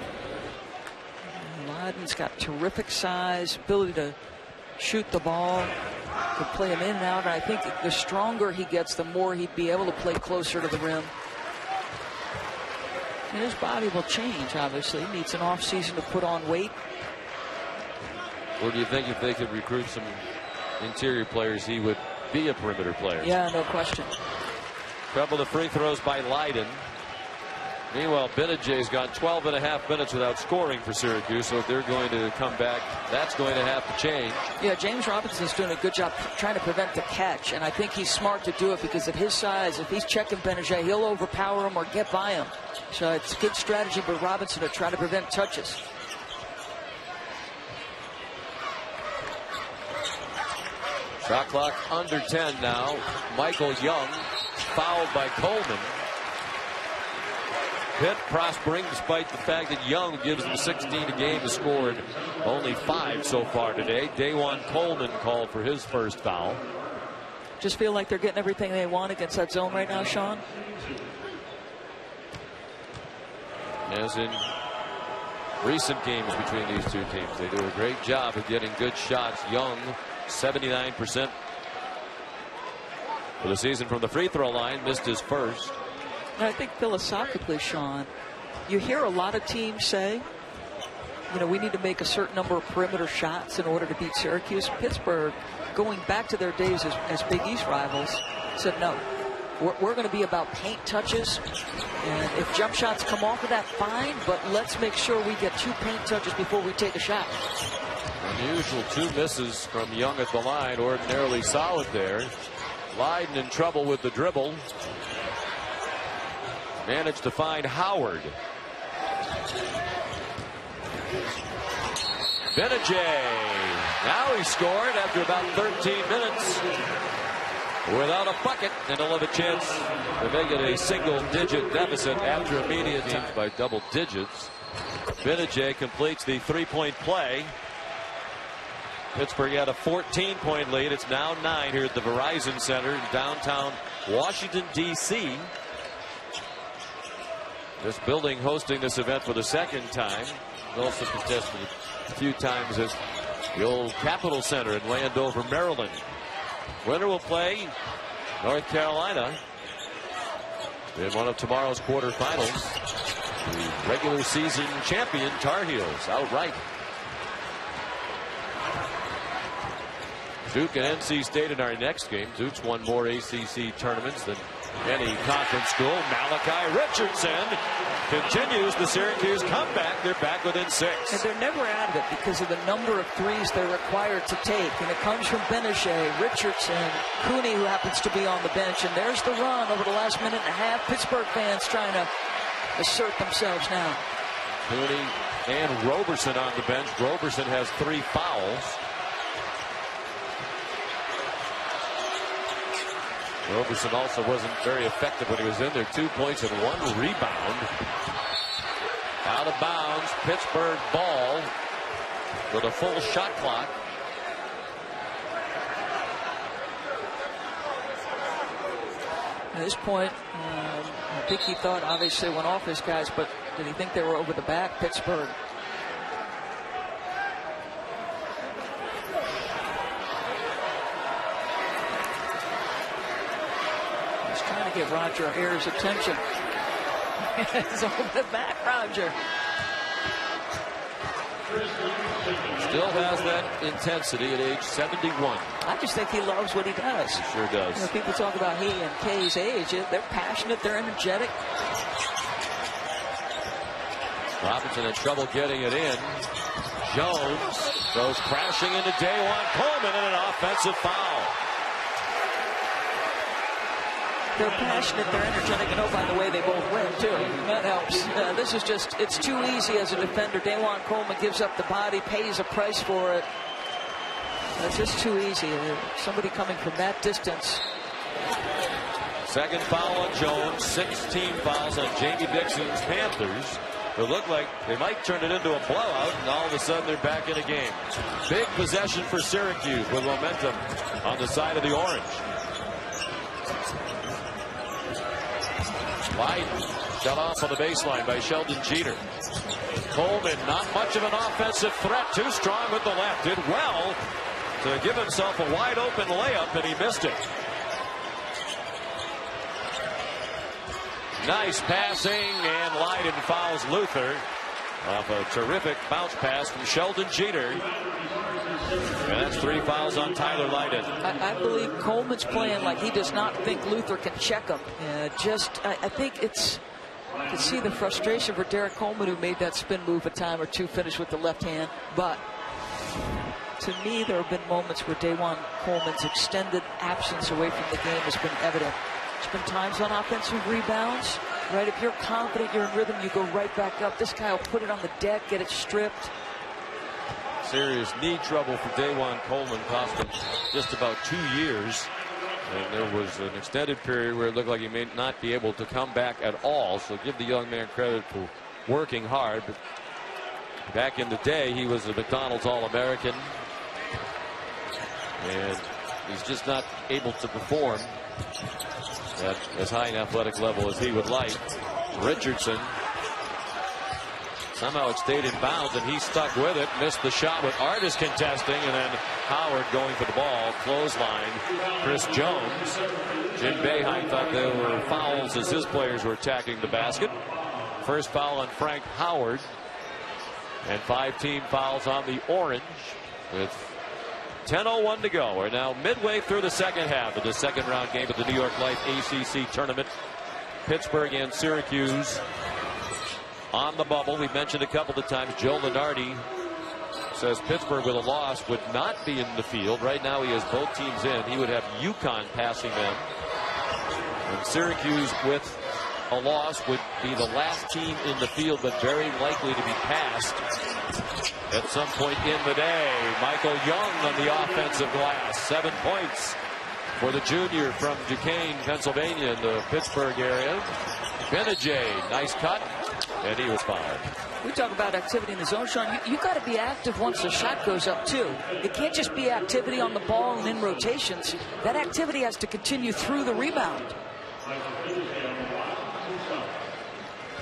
Leiden's got terrific size, ability to shoot the ball, could play him in and out. And I think the stronger he gets, the more he'd be able to play closer to the rim. And his body will change, obviously. He needs an off season to put on weight. Or do you think if they could recruit some interior players, he would be a perimeter player? Yeah, no question. Couple of free throws by Leiden. Meanwhile, Benajay's gone 12.5 minutes without scoring for Syracuse, so if they're going to come back, that's going to have to change. Yeah, James Robinson's doing a good job trying to prevent the catch, and I think he's smart to do it because at his size, if he's checking Benajay, he'll overpower him or get by him. So it's a good strategy by Robinson to try to prevent touches. Shot clock under 10 now. Michael Young fouled by Coleman. Pitt prospering despite the fact that Young gives them 16 a game, has scored only 5 so far today. Dajuan Coleman called for his first foul. Just feel like they're getting everything they want against that zone right now, Sean. As in recent games between these two teams, they do a great job of getting good shots. Young 79% for the season from the free throw line, missed his first. I think philosophically, Sean, you hear a lot of teams say, you know, we need to make a certain number of perimeter shots in order to beat Syracuse. Pittsburgh, going back to their days as Big East rivals, said no. We're going to be about paint touches, and if jump shots come off of that, fine, but let's make sure we get 2 paint touches before we take a shot. Unusual 2 misses from Young at the line, ordinarily solid there. Leiden in trouble with the dribble. Managed to find Howard. Benajay. Now he scored after about 13 minutes without a bucket, and he'll have a chance to make it a single-digit deficit after immediate teams by double digits. Benajay completes the 3-point play. Pittsburgh had a 14-point lead. It's now 9 here at the Verizon Center in downtown Washington, D.C. This building hosting this event for the second time. Also contested a few times at the old Capitol Center in Landover, Maryland. Winner will play North Carolina in one of tomorrow's quarterfinals. The regular season champion Tar Heels outright. Duke and NC State in our next game. Duke's won more ACC tournaments than any conference school. Malachi Richardson continues the Syracuse comeback. They're back within 6. And they're never out of it because of the number of threes they're required to take. And it comes from Benajay, Richardson, Cooney, who happens to be on the bench. And there's the run over the last minute and a half. Pittsburgh fans trying to assert themselves now. Cooney and Roberson on the bench. Roberson has 3 fouls. Roberson also wasn't very effective when he was in there. 2 points and 1 rebound. Out of bounds. Pittsburgh ball with a full shot clock. At this point, I think he thought obviously went off his guys, but did he think they were over the back? Pittsburgh. Get Roger Ayers' attention. It's over the back, Roger. Still has that intensity at age 71. I just think he loves what he does. He sure does. You know, people talk about he and Kay's age. They're passionate. They're energetic. Robinson had trouble getting it in. Jones goes crashing into Dajuan Coleman and an offensive foul. They're passionate, they're energetic, and oh, by the way, they both win, too. That helps. This is just, it's too easy as a defender. Dajuan Coleman gives up the body, pays a price for it. That's just too easy. Somebody coming from that distance Second foul on Jones, 16 fouls on Jamie Dixon's Panthers. It looked like they might turn it into a blowout, and all of a sudden they're back in a game. Big possession for Syracuse with momentum on the side of the orange. Light shut off on the baseline by Sheldon Jeter. Coleman, not much of an offensive threat, too strong with the left. Did well to give himself a wide open layup, and he missed it. Nice passing, and Leiden fouls Luther off a terrific bounce pass from Sheldon Jeter. And that's 3 fouls on Tyler Leiden. I believe Coleman's playing like he does not think Luther can check him. I think it's, you can see the frustration for Derek Coleman, who made that spin move a time or two, finished with the left hand. But to me, there have been moments where DeJuan Coleman's extended absence away from the game has been evident. There's been times on offensive rebounds, right? If you're confident, you're in rhythm, you go right back up. This guy will put it on the deck, get it stripped. Serious knee trouble for DeJuan Coleman, cost him just about 2 years. And there was an extended period where it looked like he may not be able to come back at all. So give the young man credit for working hard. But back in the day, he was a McDonald's All-American. And he's just not able to perform at as high an athletic level as he would like. Richardson, somehow it stayed in bounds, and he stuck with it. Missed the shot with Artis contesting, and then Howard going for the ball. Clothesline, Chris Jones. Jim Boeheim thought there were fouls as his players were attacking the basket. First foul on Frank Howard, and 5 team fouls on the Orange with 10:01 to go. We're now midway through the second half of the second round game of the New York Life ACC tournament. Pittsburgh and Syracuse on the bubble. We mentioned a couple of times Joe Lunardi says Pittsburgh with a loss would not be in the field. Right now he has both teams in. He would have UConn passing them. And Syracuse with a loss would be the last team in the field, but very likely to be passed at some point in the day. Michael Young on the offensive glass. 7 points for the junior from Duquesne, Pennsylvania, in the Pittsburgh area. Benajay, nice cut, and he was fouled. We talk about activity in the zone, Sean. You got to be active once the shot goes up, too. It can't just be activity on the ball and in rotations. That activity has to continue through the rebound.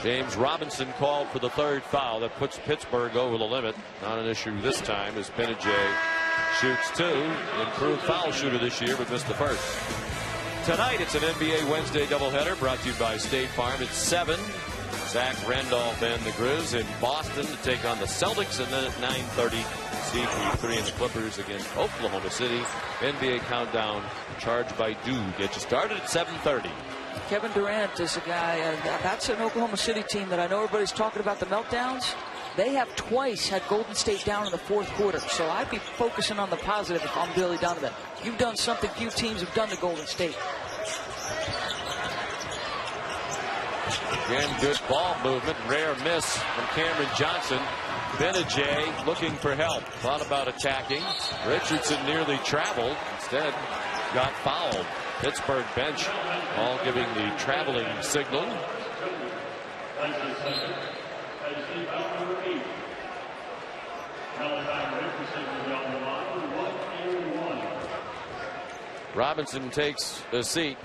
James Robinson called for the 3rd foul. That puts Pittsburgh over the limit. Not an issue this time as Benajay shoots 2. Improved foul shooter this year, but missed the first. Tonight it's an NBA Wednesday doubleheader brought to you by State Farm. It's 7. Zach Randolph and the Grizz in Boston to take on the Celtics, and then at 9:30 CP3 and the Clippers against Oklahoma City. NBA countdown charged by Dew. Get you started at 7:30. Kevin Durant is a guy, that's an Oklahoma City team that I know everybody's talking about the meltdowns. They have twice had Golden State down in the 4th quarter, so I'd be focusing on the positive if I'm Billy Donovan. You've done something few teams have done to Golden State. Again, good ball movement. Rare miss from Cameron Johnson. Benajay looking for help. Thought about attacking. Richardson nearly traveled. Instead, got fouled. Pittsburgh bench all giving the traveling signal. Robinson takes a seat.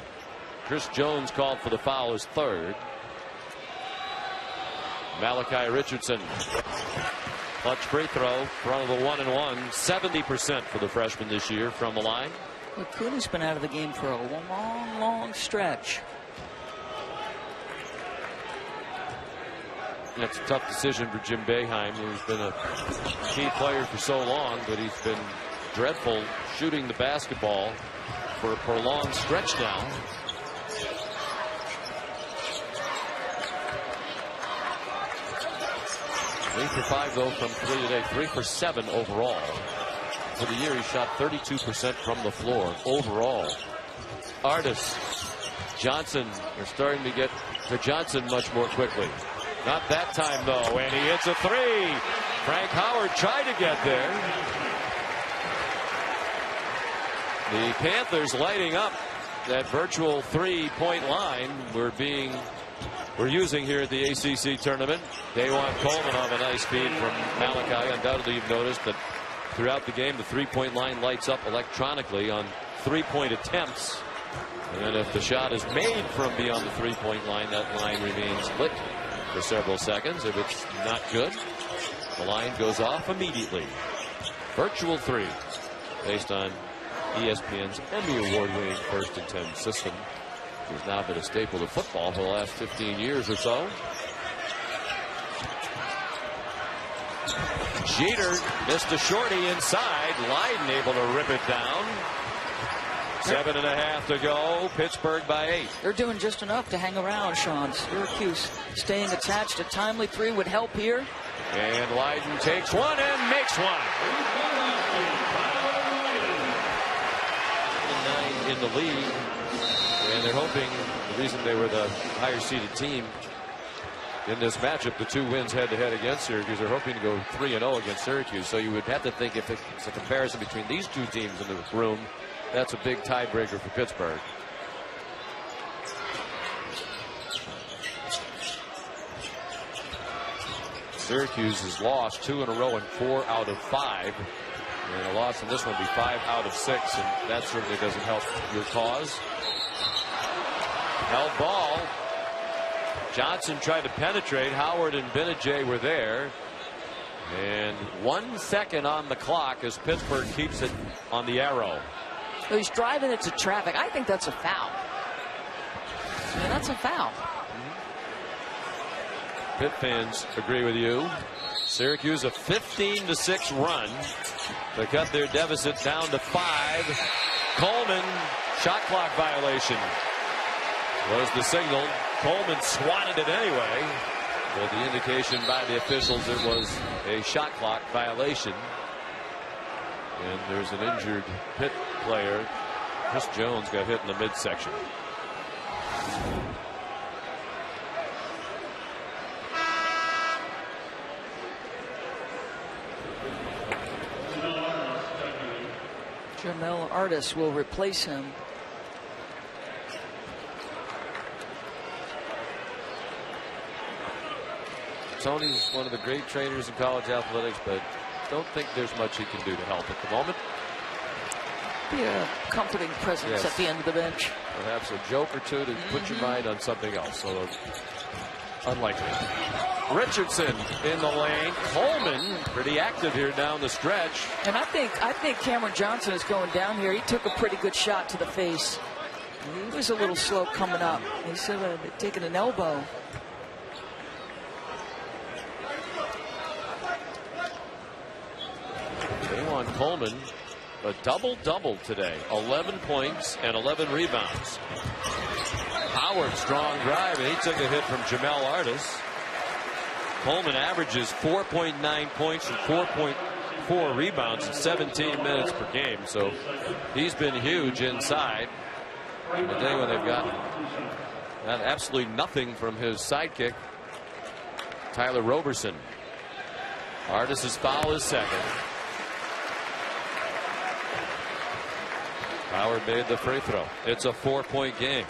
Chris Jones called for the foul, his 3rd. Malachi Richardson. Clutch free throw, front of the 1-and-1. 70% for the freshman this year from the line. Well, Cooney's been out of the game for a long stretch. That's a tough decision for Jim Boeheim, who's been a key player for so long, but he's been dreadful shooting the basketball for a prolonged stretch now. Three for 5 though from 3 today. 3 for 7 overall. For the year, he shot 32% from the floor overall. Artis, Johnson, they're starting to get to Johnson much more quickly. Not that time though, and he hits a 3. Frank Howard tried to get there. The Panthers lighting up that virtual 3-point line we're using here at the ACC tournament. Dajuan Coleman on a nice feed from Malachi. Undoubtedly, you've noticed that throughout the game, the 3-point line lights up electronically on 3-point attempts. And if the shot is made from beyond the 3-point line, that line remains lit for several seconds. If it's not good, the line goes off immediately. Virtual 3, based on ESPN's Emmy Award-winning 1st and 10 system, which has now been a staple of football for the last 15 years or so. Jeter missed a shorty inside. Leiden able to rip it down. 7.5 to go. Pittsburgh by 8. They're doing just enough to hang around, Sean. Syracuse staying attached. A timely 3 would help here. And Leiden takes one and makes one. 9 in the lead. And they're hoping, the reason they were the higher seeded team in this matchup, the 2 wins head-to-head against Syracuse, they're hoping to go 3-0 against Syracuse. So you would have to think if it's a comparison between these 2 teams in the room, that's a big tiebreaker for Pittsburgh. Syracuse has lost 2 in a row and 4 out of 5. And a loss in this one would be 5 out of 6, and that certainly doesn't help your cause. Held ball. Johnson tried to penetrate. Howard and Benajay were there. And 1 second on the clock as Pittsburgh keeps it on the arrow. So he's driving into traffic. I think that's a foul. Yeah, that's a foul. Pitt fans agree with you. Syracuse a 15-6 run to cut their deficit down to 5. Coleman, shot clock violation was the signal. Coleman swatted it anyway. But the indication by the officials it was a shot clock violation. And there's an injured Pitt player. Chris Jones got hit in the midsection. Jamel Artis will replace him. Tony's one of the great trainers in college athletics, but don't think there's much he can do to help at the moment. Be a comforting presence at the end of the bench. Perhaps a joke or two to put your mind on something else. So unlikely. Richardson in the lane. Coleman pretty active here down the stretch. And I think Cameron Johnson is going down here. He took a pretty good shot to the face. He was a little slow coming up. He should have taken an elbow. Dajuan Coleman, a double-double today. 11 points and 11 rebounds. Howard, strong drive, and he took a hit from Jamel Artis. Coleman averages 4.9 points and 4.4 rebounds in 17 minutes per game. So he's been huge inside. And today when they've got absolutely nothing from his sidekick, Tyler Roberson. Artis' foul is second. Howard made the free throw. It's a 4-point game.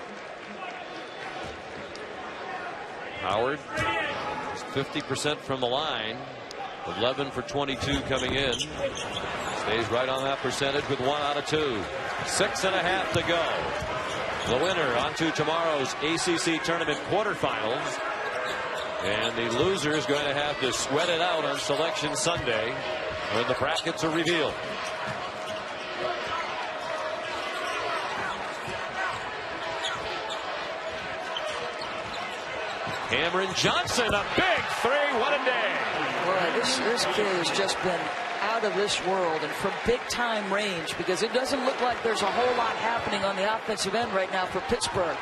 Howard is 50% from the line. 11 for 22 coming in. Stays right on that percentage with 1 out of 2. 6.5 to go. The winner on to tomorrow's ACC tournament quarterfinals. And the loser is going to have to sweat it out on Selection Sunday when the brackets are revealed. Cameron Johnson, a big 3. What a day. Boy, this kid has just been out of this world and from big time range, because it doesn't look like there's a whole lot happening on the offensive end right now for Pittsburgh.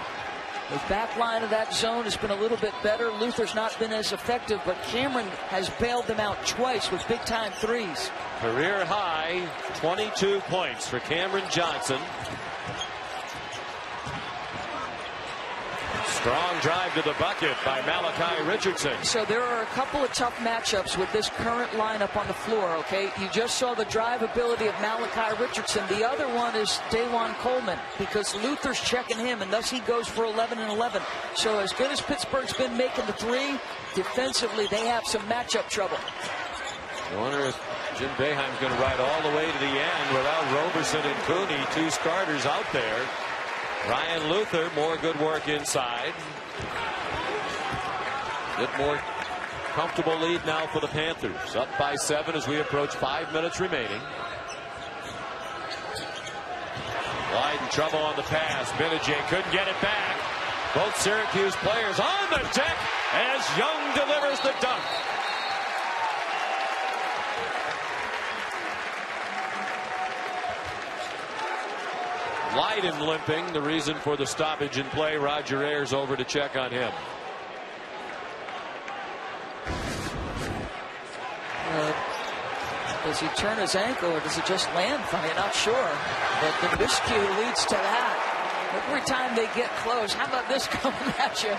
The back line of that zone has been a little bit better. Luther's not been as effective, but Cameron has bailed them out twice with big time threes. Career high 22 points for Cameron Johnson. Strong drive to the bucket by Malachi Richardson. So there are a couple of tough matchups with this current lineup on the floor, okay? You just saw the drive ability of Malachi Richardson. The other one is Dajuan Coleman, because Luther's checking him, and thus he goes for 11 and 11. So as good as Pittsburgh's been making the three, defensively they have some matchup trouble. I wonder if Jim Boeheim's going to ride all the way to the end without Roberson and Cooney, two starters out there. Ryan Luther, more good work inside. Bit more comfortable lead now for the Panthers. Up by 7 as we approach 5 minutes remaining. Wide in trouble on the pass. Benedict couldn't get it back. Both Syracuse players on the deck as Young delivers the dunk. Leiden limping, the reason for the stoppage in play. Roger Ayers over to check on him. Does he turn his ankle or does it just land funny? Not sure. But the miscue leads to that. Every time they get close, how about this coming at you?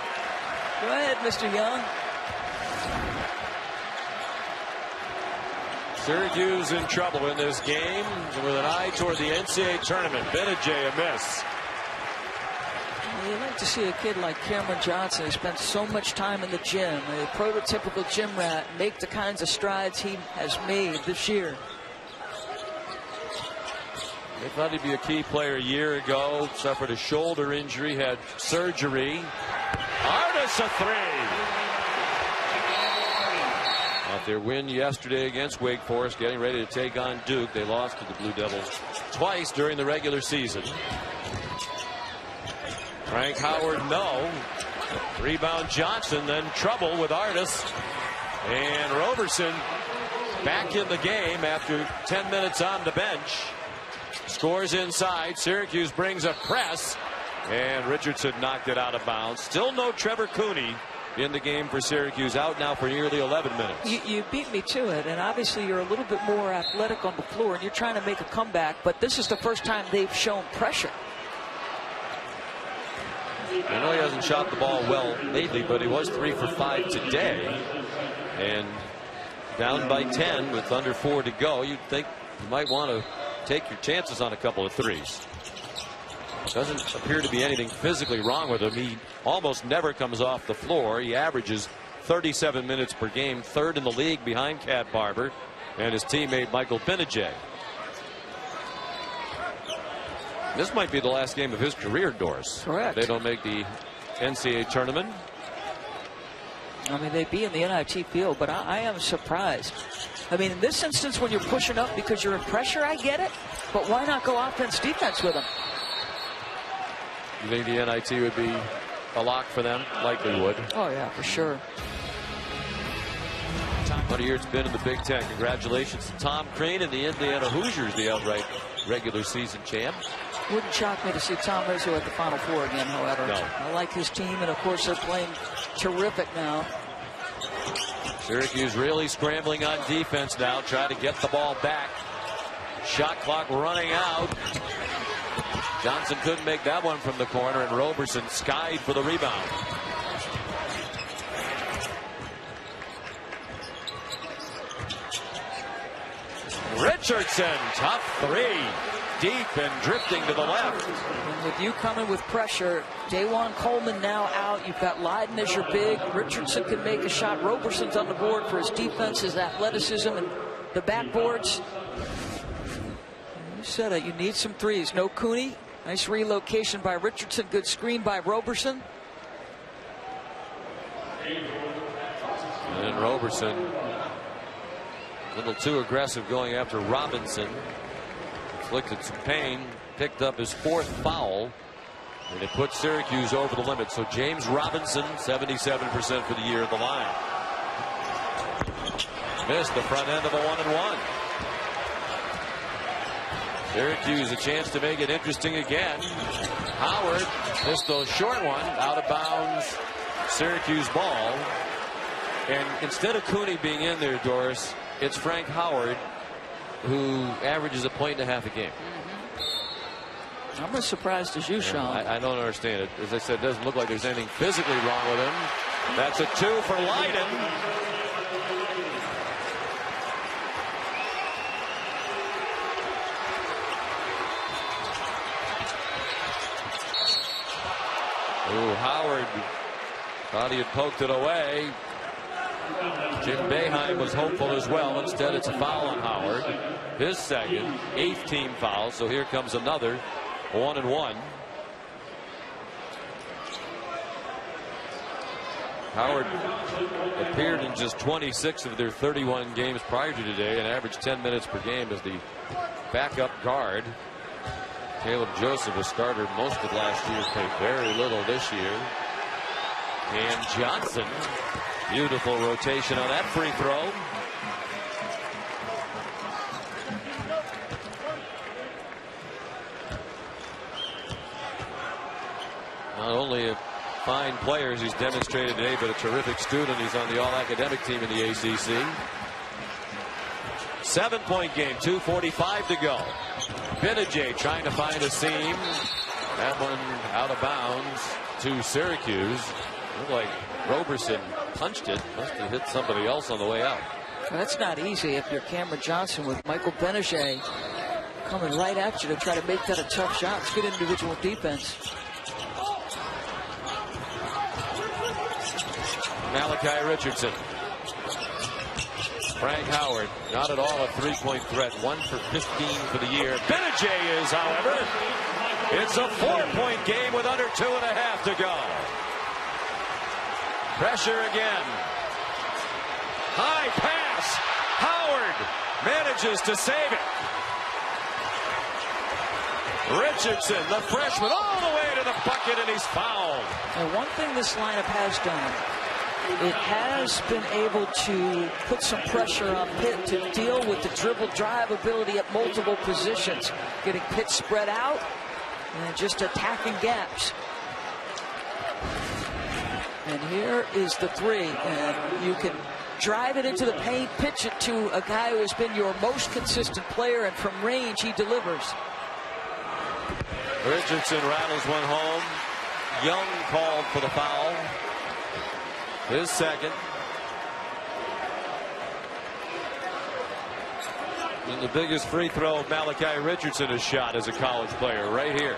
Go ahead, Mr. Young. Syracuse in trouble in this game with an eye toward the NCAA tournament. Benedict a miss. You like to see a kid like Cameron Johnson, who spent so much time in the gym, a prototypical gym rat, make the kinds of strides he has made this year. They thought he'd be a key player a year ago. Suffered a shoulder injury, had surgery. Artis a three. Off their win yesterday against Wake Forest, getting ready to take on Duke. They lost to the Blue Devils twice during the regular season. Frank Howard, no. Rebound Johnson, then trouble with Artis. And Roberson back in the game after 10 minutes on the bench. Scores inside. Syracuse brings a press. And Richardson knocked it out of bounds. Still no Trevor Cooney in the game for Syracuse, out now for nearly 11 minutes. You beat me to it, and obviously you're a little bit more athletic on the floor, and you're trying to make a comeback, but this is the first time they've shown pressure. I know he hasn't shot the ball well lately, but he was 3 for 5 today. And down by 10 with under 4 to go, you'd think you might want to take your chances on a couple of threes. Doesn't appear to be anything physically wrong with him. He almost never comes off the floor. He averages 37 minutes per game, third in the league behind Cat Barber and his teammate Michael Benedict. This might be the last game of his career, Doris. Correct. They don't make the NCAA tournament. I mean, they'd be in the NIT field, but I am surprised. I mean, in this instance, when you're pushing up because you're in pressure, I get it. But why not go offense, defense with them? You think the NIT would be a lock for them? Likely would. Oh, yeah, for sure. What a year it's been in the Big Ten. Congratulations to Tom Crean and the Indiana Hoosiers, the outright regular season champs. Wouldn't shock me to see Tom Izzo at the Final Four again, however. No. I like his team, and of course they're playing terrific now. Syracuse really scrambling on defense now, trying to get the ball back. Shot clock running out. Johnson couldn't make that one from the corner, and Roberson skied for the rebound. Richardson, tough three. Deep and drifting to the left. And with you coming with pressure, Dajuan Coleman now out. You've got Leiden as your big. Richardson can make a shot. Roberson's on the board for his defense, his athleticism, and the backboards. You said it. You need some threes. No Cooney. Nice relocation by Richardson. Good screen by Roberson. And Roberson, a little too aggressive going after Robinson. Inflicted some pain, picked up his 4th foul, and it puts Syracuse over the limit. So James Robinson, 77% for the year at the line. Missed the front end of a 1-and-1. Syracuse a chance to make it interesting again. Howard missed the short one, out of bounds. Syracuse ball. And instead of Cooney being in there, Doris, it's Frank Howard, who averages a point and a half a game. I'm as surprised as you, Sean. I don't understand it. As I said, it doesn't look like there's anything physically wrong with him. That's a 2 for Leiden. Ooh, Howard thought he had poked it away. Jim Boeheim was hopeful as well. Instead, it's a foul on Howard. His second, 8th team foul. So here comes another 1-1. Howard appeared in just 26 of their 31 games prior to today and averaged 10 minutes per game as the backup guard. Caleb Joseph, a starter most of last year, played very little this year. And Johnson, beautiful rotation on that free throw. Not only a fine player as he's demonstrated today, but a terrific student. He's on the all-academic team in the ACC. 7-point game, 2:45 to go. Benajay trying to find a seam. That one out of bounds to Syracuse. Looked like Roberson punched it. Must have hit somebody else on the way out. Well, that's not easy if you're Cameron Johnson with Michael Benajay coming right at you to try to make that a tough shot. It's good individual defense. Malachi Richardson. Frank Howard, not at all a three-point threat. 1 for 15 for the year. Benajay is, however. It's a 4-point game with under 2.5 to go. Pressure again. High pass. Howard manages to save it. Richardson, the freshman, all the way to the bucket, and he's fouled. And one thing this lineup has done, it has been able to put some pressure on Pitt to deal with the dribble drive ability at multiple positions, getting Pitt spread out and just attacking gaps. And here is the three, and you can drive it into the paint, pitch it to a guy who has been your most consistent player, and from range he delivers. Richardson rattles one home. Young called for the foul. His second. And the biggest free throw Malachi Richardson has shot as a college player right here.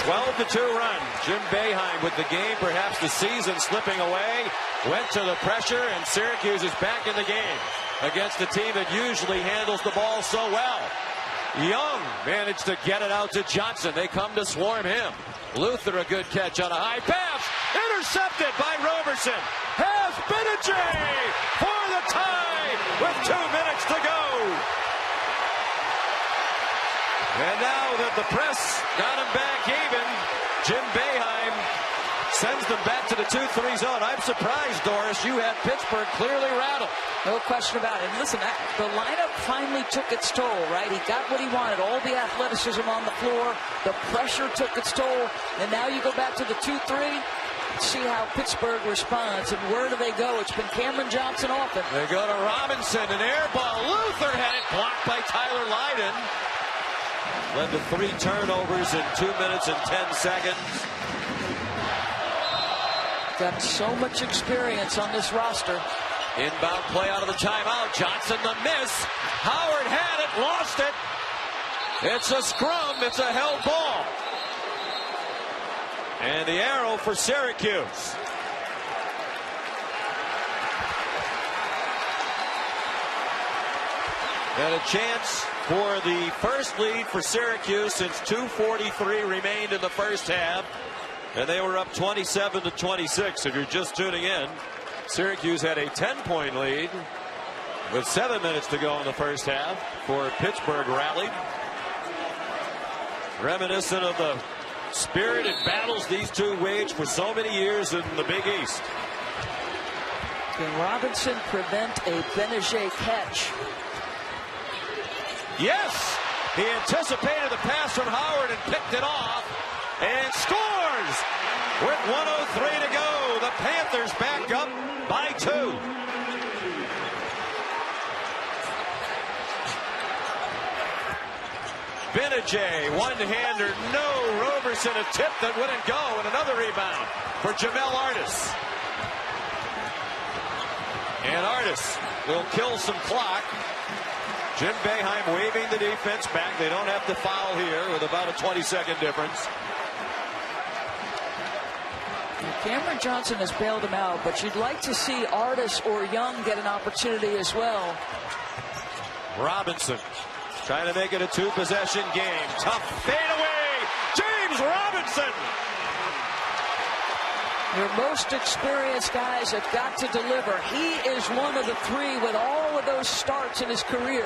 (12-2) run. Jim Boeheim with the game, perhaps the season slipping away. Went to the pressure, and Syracuse is back in the game against a team that usually handles the ball so well. Young managed to get it out to Johnson. They come to swarm him. Luther, a good catch on a high pass. Intercepted by Roberson. Has Benajay for the tie with 2 minutes to go. And now that the press got him back even, Jim Boeheim sends them back to the 2-3 zone. I'm surprised, Doris, you had Pittsburgh clearly rattled. No question about it. And listen, the lineup finally took its toll, right? He got what he wanted, all the athleticism on the floor. The pressure took its toll. And now you go back to the 2-3. See how Pittsburgh responds. And where do they go? It's been Cameron Johnson often. They go to Robinson, an air ball. Luther had it blocked by Tyler Leiden. Led to 3 turnovers in 2 minutes and 10 seconds. Got so much experience on this roster. Inbound play out of the timeout. Johnson the miss. Howard had it, lost it. It's a scrum. It's a held ball. And the arrow for Syracuse. And a chance for the first lead for Syracuse since 2:43 remained in the first half. And they were up 27-26. If you're just tuning in, Syracuse had a 10-point lead with 7 minutes to go in the first half before Pittsburgh rallied. Reminiscent of the spirited battles these two waged for so many years in the Big East. Can Robinson prevent a Benajay catch? Yes! He anticipated the pass from Howard and picked it off and scores with 1:03 to go. The Panthers back up by 2. Benajay, one-hander, no. Roberson, a tip that wouldn't go, and another rebound for Jamel Artis. And Artis will kill some clock. Jim Boeheim waving the defense back. They don't have to foul here with about a 20-second difference. Cameron Johnson has bailed him out, but you'd like to see Artis or Young get an opportunity as well. Robinson trying to make it a two-possession game. Tough fadeaway. James Robinson. Your most experienced guys have got to deliver. He is one of the three with all of those starts in his career.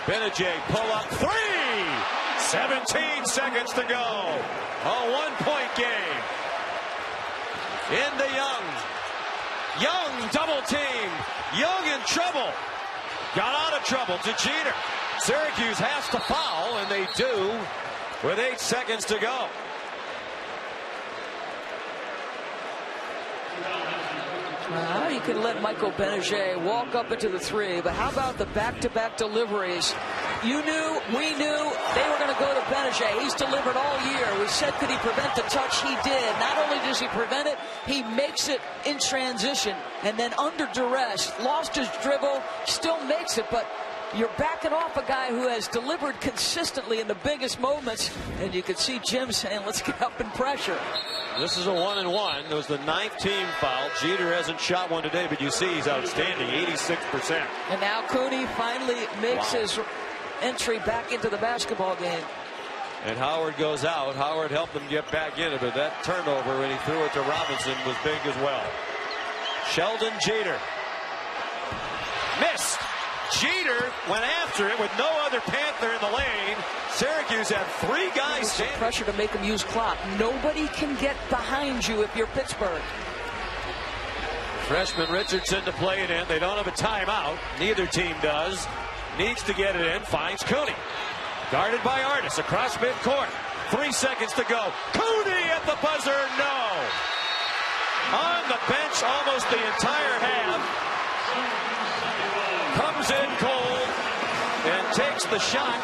Benajay pull up three. 17 seconds to go. A one-point game. Into Young. Young double team. Young in trouble. Got out of trouble to Jeter. Syracuse has to foul, and they do with 8 seconds to go. Well, you can let Michael Benajay walk up into the three, but how about the back-to-back deliveries? You knew, we knew they were going to go to Benajay. He's delivered all year. We said, could he prevent the touch? He did. Not only does he prevent it, he makes it in transition. And then under duress, lost his dribble, still makes it, but you're backing off a guy who has delivered consistently in the biggest moments. And you can see Jim saying, let's get up and pressure. This is a 1-and-1. It was the 9th team foul. Jeter hasn't shot one today, but you see he's outstanding, 86%. And now Cooney finally makes his entry back into the basketball game. And Howard goes out. Howard helped him get back in it, but that turnover when he threw it to Robinson was big as well. Sheldon Jeter. Missed. Jeter went after it with no other Panther in the lane. Syracuse had 3 guys standing. Pressure to make him use clock. Nobody can get behind you if you're Pittsburgh. Freshman Richardson to play it in. They don't have a timeout. Neither team does. Needs to get it in. Finds Cooney. Guarded by Artis across midcourt. 3 seconds to go. Cooney at the buzzer. No. On the bench almost the entire half. Comes in cold and takes the shot.